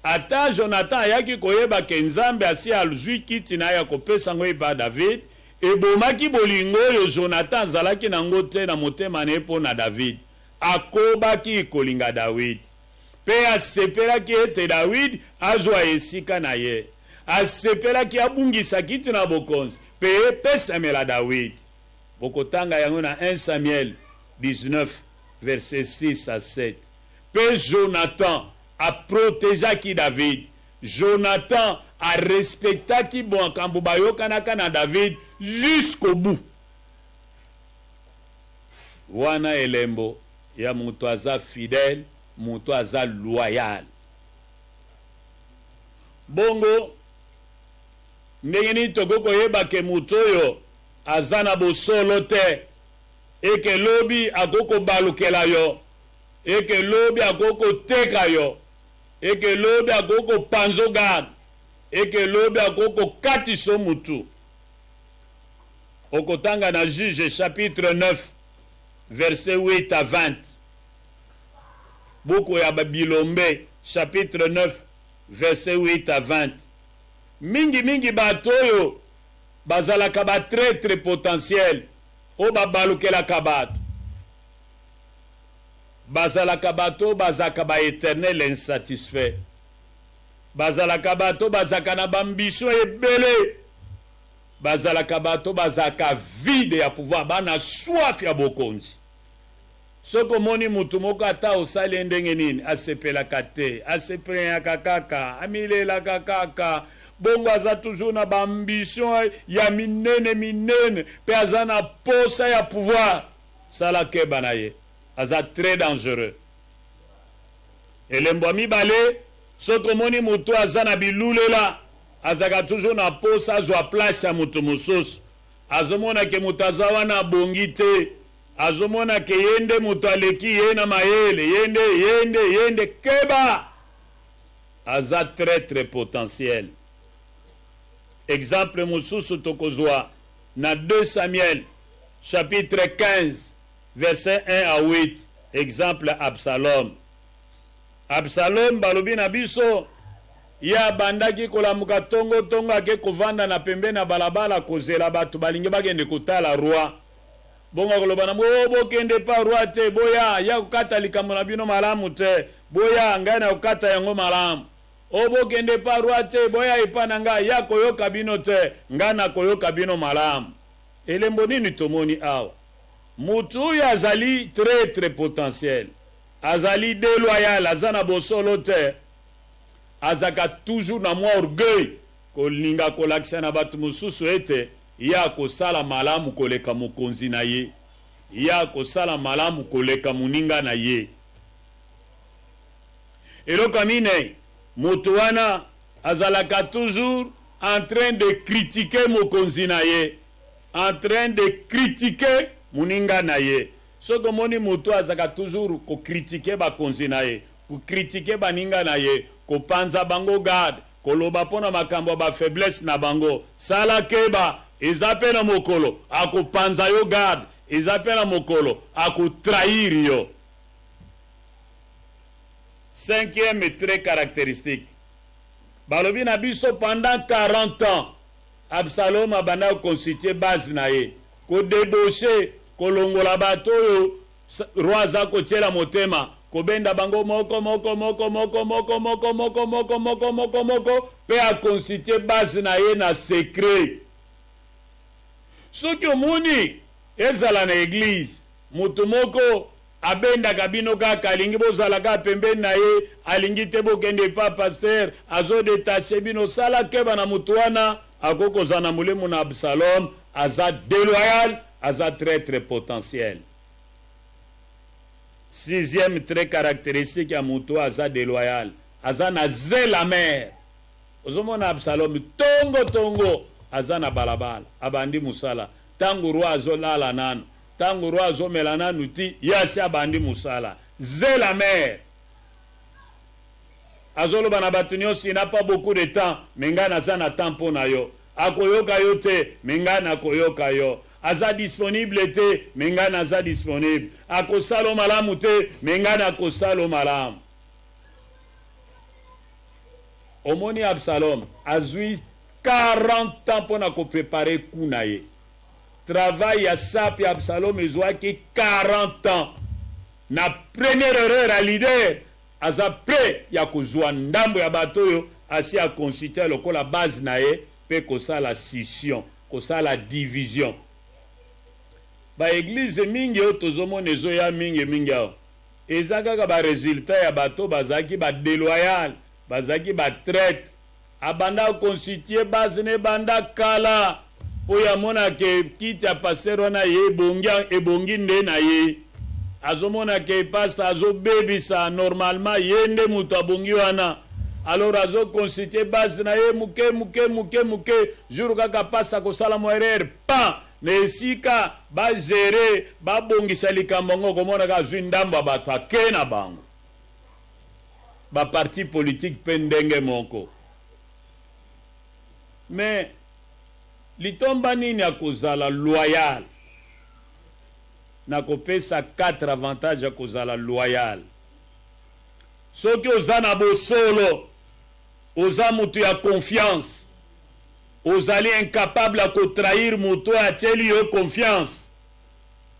ata Jonathan ayaki koyeba ke nzambe asi aluzwi kiti na ya kopesa ngo epa David ebomaki bolingo oyo Jonathan azalaki nango te na motema na ye mpo na David akobaki kolinga David pe asepelaki ete David azwa esika na ye asepelaki abungisa kiti na bokonzi pe epesamela David bokotanga yango na 1 Samuel 19 verset 6 à 7. Puis Jonathan a protégé David. Jonathan a respecté qui bon kambubayo kanaka David jusqu'au bout. Wana elembo ya mutu aza fidèle, mutu aza loyal. Bongo ndenge nini tokoko yeba ke mutu oyo aza na bosolo te, eke lobi akoko balukela yo, eke lobi akoko teka yo, eke lobi akoko panzo gad, eke lobi akoko katiso mutu. Okotanga na Juge chapitre 9 verset 8 à 20. Boko ya Bilombe chapitre 9 verset 8 à 20. Mingi batoyo bazalaka ba très potentiel o babalukela kabato. Bazalaka bato bazaka ba éternel insatisfait. Bazalaka bato bazaka na bambition ebele. Bazalaka bato bazaka vide ya pouvoir, bana soif ya bokonzi. Soko moni mutu moko ata osali ndenge nini asepelaka te, aseprenyaka kaka, amilelaka kaka, bongo aza toujours na bambition ya minene, pe aza na posa ya pouvoir, sala keba na ye, aza très dangereux. Elembo mibale, soko moni mutu aza na bilulela, azaka toujours na posa azwa place ya mutu mosusu, azomona ke mutu aza wana bongi te, azomona ke yende mutu aleki ye na mayele, yende keba, aza très potentiel. Exemple mosusu tokozwa na 2 Samuel chapitre 15 verset 1 à 8. Exemple Absalom. Absalom balobi na biso ya bandaki kolamuka tongo ake kovanda na pembe na balabala kozela batu balingi bagende kotala roi. Bongo koloba na bokende pa roi te, boya ya kokata likambo na bino malamu te, boya ngai na kokata yango malamu. Bokende pa roi te, boya epa na ngai ya koyoka bino te, ngai na koyoka bino malamu. Elembo nini tomoni awa? Mutu ya azali très potentiel, azali déloyal, azana bosolo te, azaka toujours na mwa orgueil kolinga kolakisa na batu mosusu ete ya kosala malamu koleka mokonzi na ye, ya kosala malamu koleka muninga na ye. Eloka mine mutu wana azalaka toujours en train de critiquer mokonzi na ye, en train de critiquer muninga na ye. Soko moni mutu azaka toujours ko critiquer bakonzi na ye, ko critiquer baninga na ye, ko panza bango gad, koloba pona makambo ba faiblesse na bango, sala keba ezape na mokolo ako panza yo gad, ezape na mokolo ako trahir yo. Cinquième trait caractéristique, balobi na biso pendant 40 ans Absalom abanda constituer base na ye, ko débaucher kolongola bato yo roi za kotiela motema, kobenda bango moko pe a constituer base na ye na secret. Soki omoni ezala na église mutu moko abenda kabino kaka alingi bozalaka pembeni na ye, alingi te bokende pa pasteur azo detache bino, sala keba na mutu wana akokoza na mulemu na Absalom, aza déloyal, aza très potentiel. Sixième trait caractéristique ya mutu aza déloyal, aza na zèle amer. Ozomona Absalom tongo aza na balabala, abandi musala, tangu roi azolala nanu, tangu roi azomela nanu ti yasi abandi musala, zèle amer. Azoloba na batu nyonso, il n'a pas beaucoup de temps, menga naza na temps pona yo, akoyoka yo te, menga na koyoka yo, aza disponible te, menga naza disponible, akosalo malamu te, menga na kosalo malamu. Omoni Absalom azui 40 ans pona ko préparer kuna ye. Travail ya sapi Absalom ezwaki 40 ans. Na première erreur à leader aza prêt ya kozwa ndambo ya bato yo, asi a constituer lokola base na ye pe kosala scission, kosala division. ba église mingi oyo tozomona ezoya mingi awa eza kaka baresultat ya bato bazalaki badeloyal bazalaki batraite abanda konstitue base ne banda kala mpo yamonake kiti ya paster wana ye ebongi nde na ye azomonake pasteur azobebisa normalement ye nde moto abongi wana alors azokonstitue base na ye muke jour kaka pasa kosala mo erreur pa na esika bagere babongisa likambo ngo komonaka azwi ndambo ya bato ake na bango baparti politique mpe ndenge moko mais litomba nini akozala loyal nakopesa 4 avantages akozala loyal soki oza na bosolo oza mutu ya confiance ozali incapable ya kotrahir mutu atieli yo confiance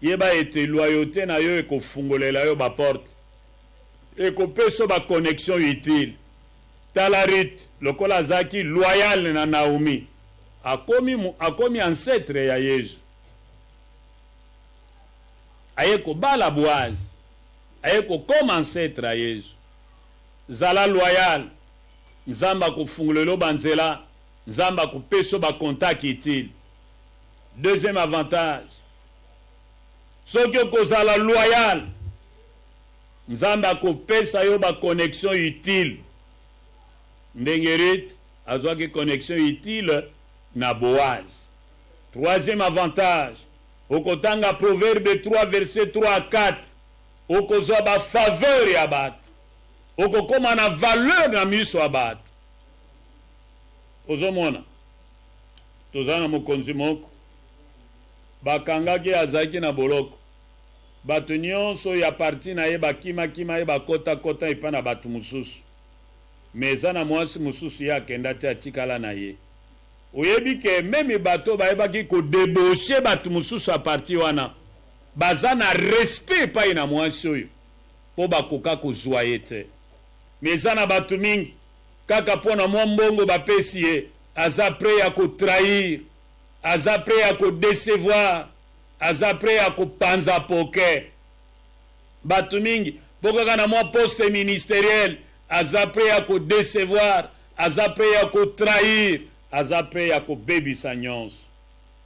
yeba ete loyauté na yo ekofungolela yo baporte ekopesa baconnexion utile tala Ruth lokola azalaki loyal na Naomi akomi ancêtre ya Yesu aye kobala Boazi aye kokoma ancêtre ya Yesu zala loyal nzamba kofungolela banzela nzamba kopesa bacontact utile. Deuxième avantage soki okozala loyal nzamba akopesa yo baconnexion utile ndenge Ruth azwaki connexion utile na Boaz. Troisième avantage okotanga Proverbe 3 verset 3 à 4 okozwa ba faveur ya bato okokoma na valeur na miso ya bato ozomona tozala na mokonzi moko bakangaki azalaki na boloko bato nyonso ya parti na ye bakima ye bakota epa na bato mosusu me eza na mwasi mosusu ye akenda te atikala na ye oyebi ke meme bato bayebaki kodeboshe bato mosusu ya parti wana baza na respect epai na mwasi oyo mpo bakoka kozwa ye te me eza na bato mingi kaka mpo na mwa mbongo bapesi ye aza pre ya kotrahir aza pre ya kodecevoir aza pre ya kopanza poke bato mingi mpo kaka na mwa poste ministériel aza pre ya kodecevoir aza pre ya kotrahir aza pre ya kobebisa nyonso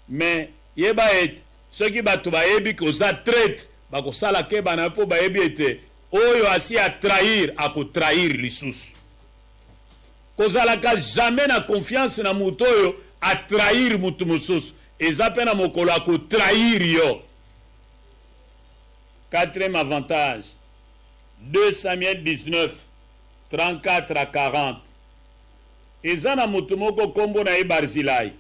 me yeba ete soki bato bayebi koza traite bakosala keba na mpo bayebi ete oyo asi atrahir akotrahir lisusu kozalaka jamais na confiance na mutu oyo atrahir mutu mosusu eza mpe na mokolo akotrahir yo. Quatrième avantage 2 Samuel 19 34 à 40 eza na mutu moko kombo na ye Barzilai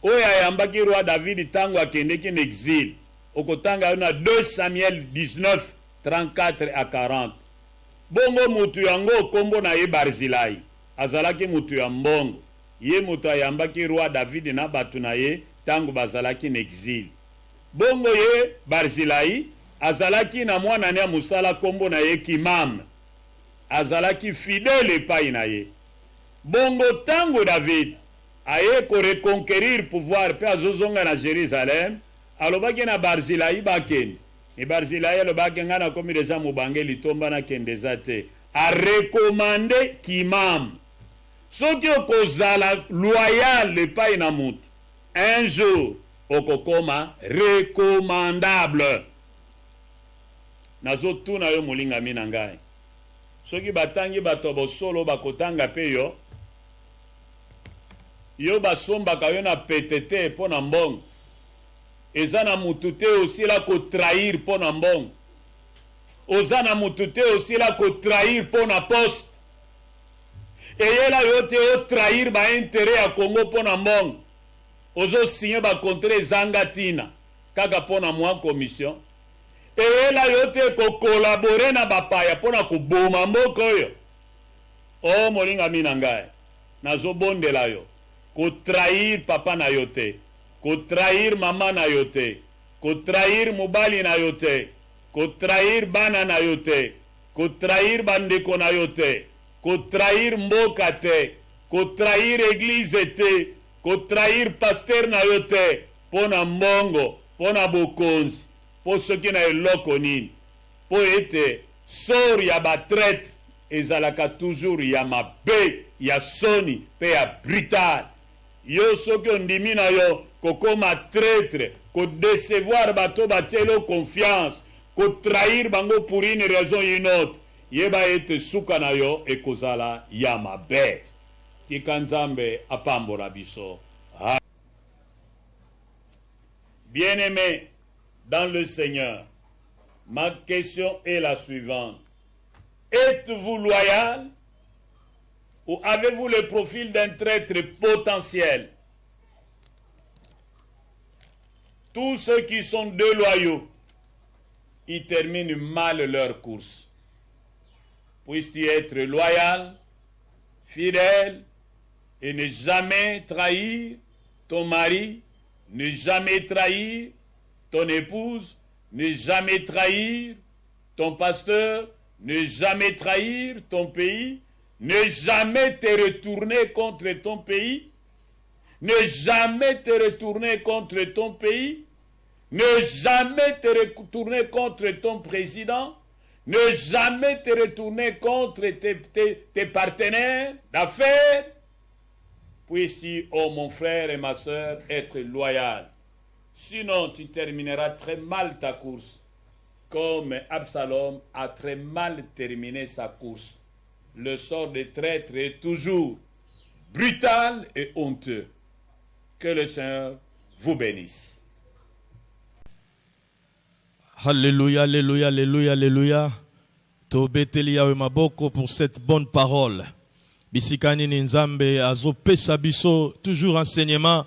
oyo ayambaki roi David ntango akendeki na exil okotanga yo na 2 Samuel 19 34 à 40 bongo mutu yango kombo na ye Barzilai azalaki mutu ya mbongo ye mutu ayambaki roi David na bato na ye ntango bazalaki na exil bongo ye Barzilai azalaki na mwana ya musala kombo na ye Kimam azalaki fidèle epai na ye bongo tango David aye koreconquérir pouvoir pe azozonga na Jérusalem alobaki na Barzilai bakende ni Barzilai alobaki nga na komi deja mobange litomba na kendeza te arekomande Kimam soki okozala loyal epai na mutu un jour okokoma recommandable. Nazotuna yo molingami na ngai soki batangi bato bosolo bakotanga pe yo basombaka yo na petete mpo na mbongo eza na mutu te osila kotrahir mpo na mbongo oza na mutu te osila kotrahir mpo na poste eyela yo te otrahir baintere ya Kongo mpo na mbongo ozosinye bakontre ezanga ntina kaka mpo na mwa commission eyela yo te kokolabore na bapaya mpo na koboma mboka oyo o molingami na ngai nazobondela yo kotrahir papa na yo te kotrahir mama na yo te kotrahir mobali na yo te kotrahir bana na yo te kotrahir bandeko na yo te kotrahir mboka te kotrahir eglize te kotrahir paster na yo te mpo na mbongo pona bokonzi, po soki na eloko nini, po ete sor ya batraite ezalaka toujours ya mabe, ya soni, pe ya brutal. Yo soki ondimi na yo kokoma traître, ko décevoir bato batielo confiance, ko trahir bango pour une raison ou une autre, yeba ete suka na yo ekozala ya mabe. Tika Nzambe apambola biso. Bien-aimés dans le Seigneur, ma question est la suivante. Êtes-vous loyal ou avez-vous le profil d'un traître potentiel? Tous ceux qui sont déloyaux, ils terminent mal leur course. Puisses-tu être loyal, fidèle et ne jamais trahir ton mari, ne jamais trahir ton épouse, ne jamais trahir ton pasteur, ne jamais trahir ton pays, ne jamais te retourner contre ton pays, ne jamais te retourner contre ton pays, ne jamais te retourner contre ton président, ne jamais te retourner contre tes partenaires d'affaires. Puisses-tu, oh mon frère et ma soeur, être loyal. Sinon, tu termineras très mal ta course, comme Absalom a très mal terminé sa course. Le sort des traîtres est toujours brutal et honteux. Que le Seigneur vous bénisse. Alléluia, alléluia, alléluia, alléluia. Tobeteli yawe maboko pour cette bonne parole. Bisikani ni Nzambe azo pesa biso toujours enseignement.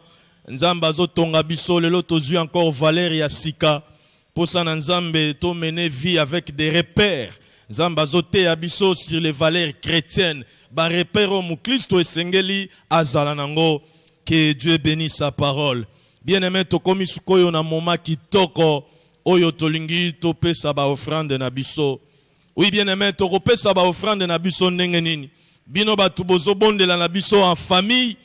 Nzambe azo tonga biso lelo tozui encore valeur ya sika. Posa na Nzambe to mener vie avec des repères. Nzambe azo te abiso sur les valeurs chrétiennes. Ba repère mu Kristo esengeli azala nango. Que Dieu bénisse sa parole. Bien-aimé tokomi sukoyo na moma kitoko oyo tolingi to pesa ba offrande na biso. Oui bien-aimé toko pesa ba offrande na biso ndenge nini. Bino batu bozo bondela na biso en famille.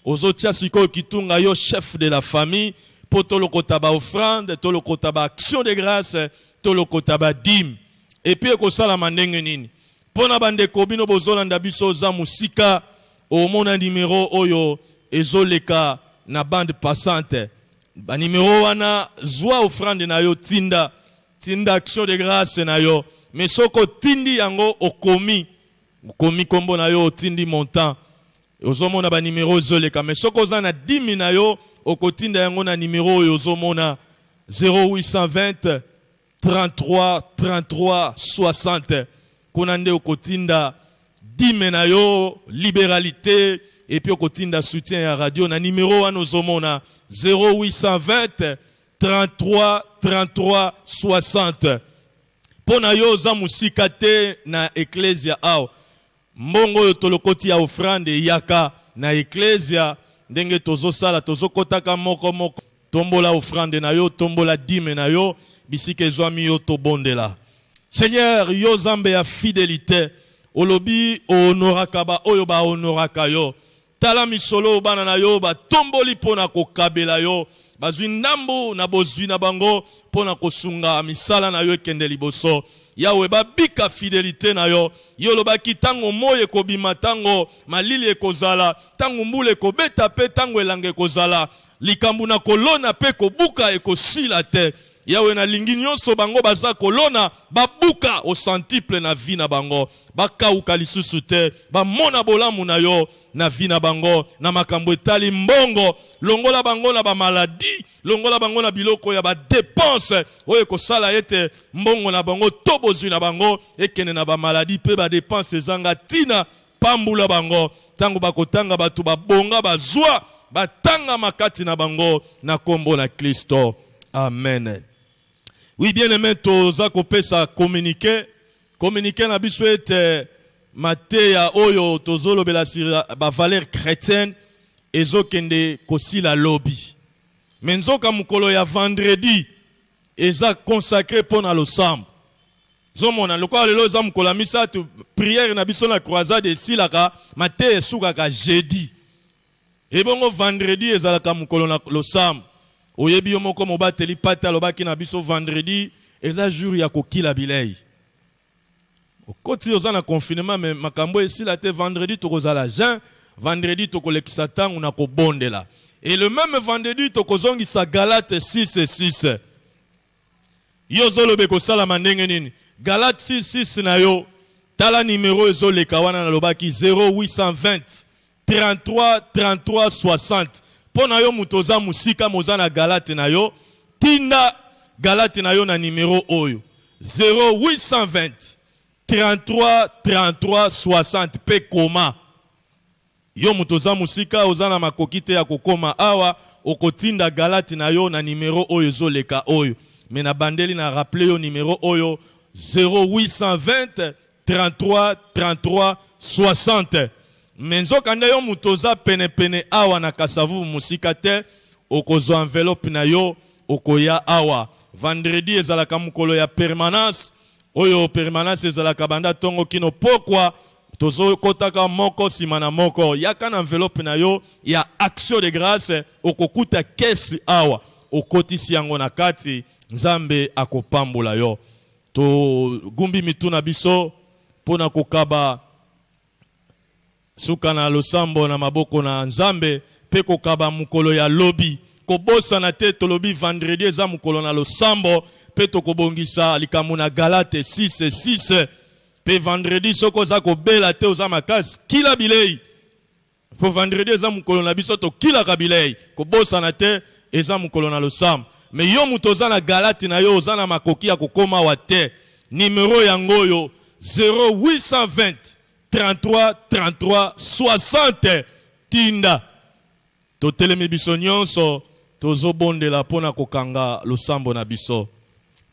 Ozo tia sikoyo kitunga yo chef de la famille. Po tolokota ba offrande, tolokota ba action de grâce, tolokota ba dîme. Et puis ekosala mandenge nini. Pona bandeko bino bozolanda biso za musika au mona numéro oyo ezoleka na bande passante. Ba numéro wana zwa offrande na yo tinda action de grâce na yo. Mais soko tindi yango okomi kombo na yo tindi montant. Ozomona ba numéro ezoleka. Mais soko za na 10 na yo okotinda yango na numéro oyo ozomona 0820 33 33 60. Kunande okotinda 10 na yo libéralité. Et puis okotinda soutien à radio na numéro wana ozomona 0820 33 33 60. Pona yo za musika te na ecclesia ao. Mbongo yo tolokoti ya offrande yaka na ecclesia ndenge tozosala tozokotaka moko tombola offrande na yo tombola dîme na yo bisika ezwami yo tobondela. Seigneur yo Zambe ya fidélité olobi honoraka ba oyo ba honoraka yo. Tala misolo bana na yo ba tomboli pona kokabela yo bazwi ndambo na bozwi na bango pona kosunga misala na yo ekende liboso. Yawe babika fidélité na yo yolobaki tango moye kobima tango malili ekozala tango mbule kobeta pe tango elange ekozala likambu na kolona pe kobuka ekosila te. Yawe na lingi nyonso bango baza kolona babuka au centuple na vie na bango bakauka lisusu te bamona bolamu na yo na vie na bango na makambo etali mbongo longola bango na ba maladie longola bango na biloko ya ba dépense oyo kosala ete mbongo na bango tobozwi na bango ekene na ba maladie pe ba dépense ezanga tina pambula bango tango bakotanga batu babonga bazwa batanga makati na bango na kombo na Kristo. Amen. Oui, bien aimé, toza kopesa communiquer na biso ete mateya oyo tozolo bela sur ba valeur chrétienne ezokende kosila lobby. Menzoka mukolo ya vendredi eza consacré pona losambo. Zomona lokwa lelo za mukola misa tu prière na biso na croisade esilaka mateya sukaka jeudi. Et bon vendredi ezalaka mukolo na losambo. oyebi yo moko mobateli pata lobaki na biso vendredi eza jour ya kokila bilei okoti oza na confinement mais makambo esila te vendredi tokozala jeun vendredi tokolekisa ntango na kobondela et le même vendredi tokozongisa Galate 6:6 yo zolobe kosalama ndenge nini Galate 6:6 na yo tala numéro ezoleka wana na lobaki 0820 33 33 60 pona yo mutoza musika moza na Galate na yo tinda Galate na yo na numéro oyo 0820 33 33 60 pe koma yo mutoza musika ozana makokite ya kokoma awa okotinda Galate na yo na numéro oyo zoleka oyo mais na bandeli na rappeler yo numéro oyo 0820 33 33 60 menzo kanda yo mutoza pene awa na Kasavu musika te okozo enveloppe na yo okoya awa vendredi ezalaka mukolo ya permanence oyo permanence ezalaka banda tongo kino pokwa tozo kotaka moko simana moko yaka na enveloppe na yo ya action de grâce okokuta kesi awa okotisi yango na kati nzambe akopambola yo to gumbi mituna biso pona kokaba suka na losambo na maboko na nzambe pe kokaba mukolo ya lobi kobosa na te tolobi vendredi eza mukolo na losambo pe tokobongisa likambo na Galate 6:6 pe vendredi soko za kobela te oza makasi kila bilei po vendredi eza mukolo na biso to kila kabilei kobosa na te eza mukolo na losambo me yo mutoza na Galate na yo oza na makoki ya kokoma wa te numéro yango yo 0820 33 33 60 tinda totelemi biso nyonso tozobondela pona kokanga losambo na biso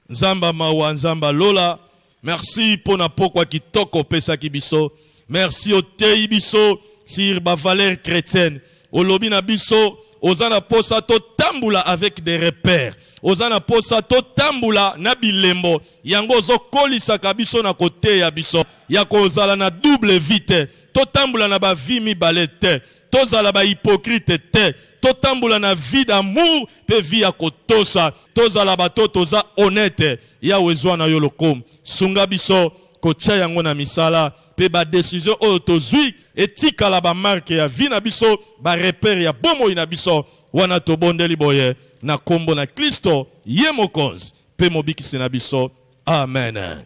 nzamba mawa nzamba lola merci pona pokwa kitoko pesa kibiso merci otei biso sur ba valeur chrétienne olobi na biso ozana posa to tambula avec des repères ozana posa to tambula na bilembo yango ozokolisa kabiso na kote ya biso ya kozala na double vite to tambula na ba vie mibale te tozala ba hypocrite te to tambula na vie d'amour pe vie ya kotosa tozala bato toza honnête ya wezwa na yo lokom sunga biso kotia yango na misala pe ba décision oyo tozwi etikala ba marque ya vie na biso ba repère ya bomoi na biso wana tobondeli boye na kombo na Kristo ye mokonzi pe mobikisi na biso amen.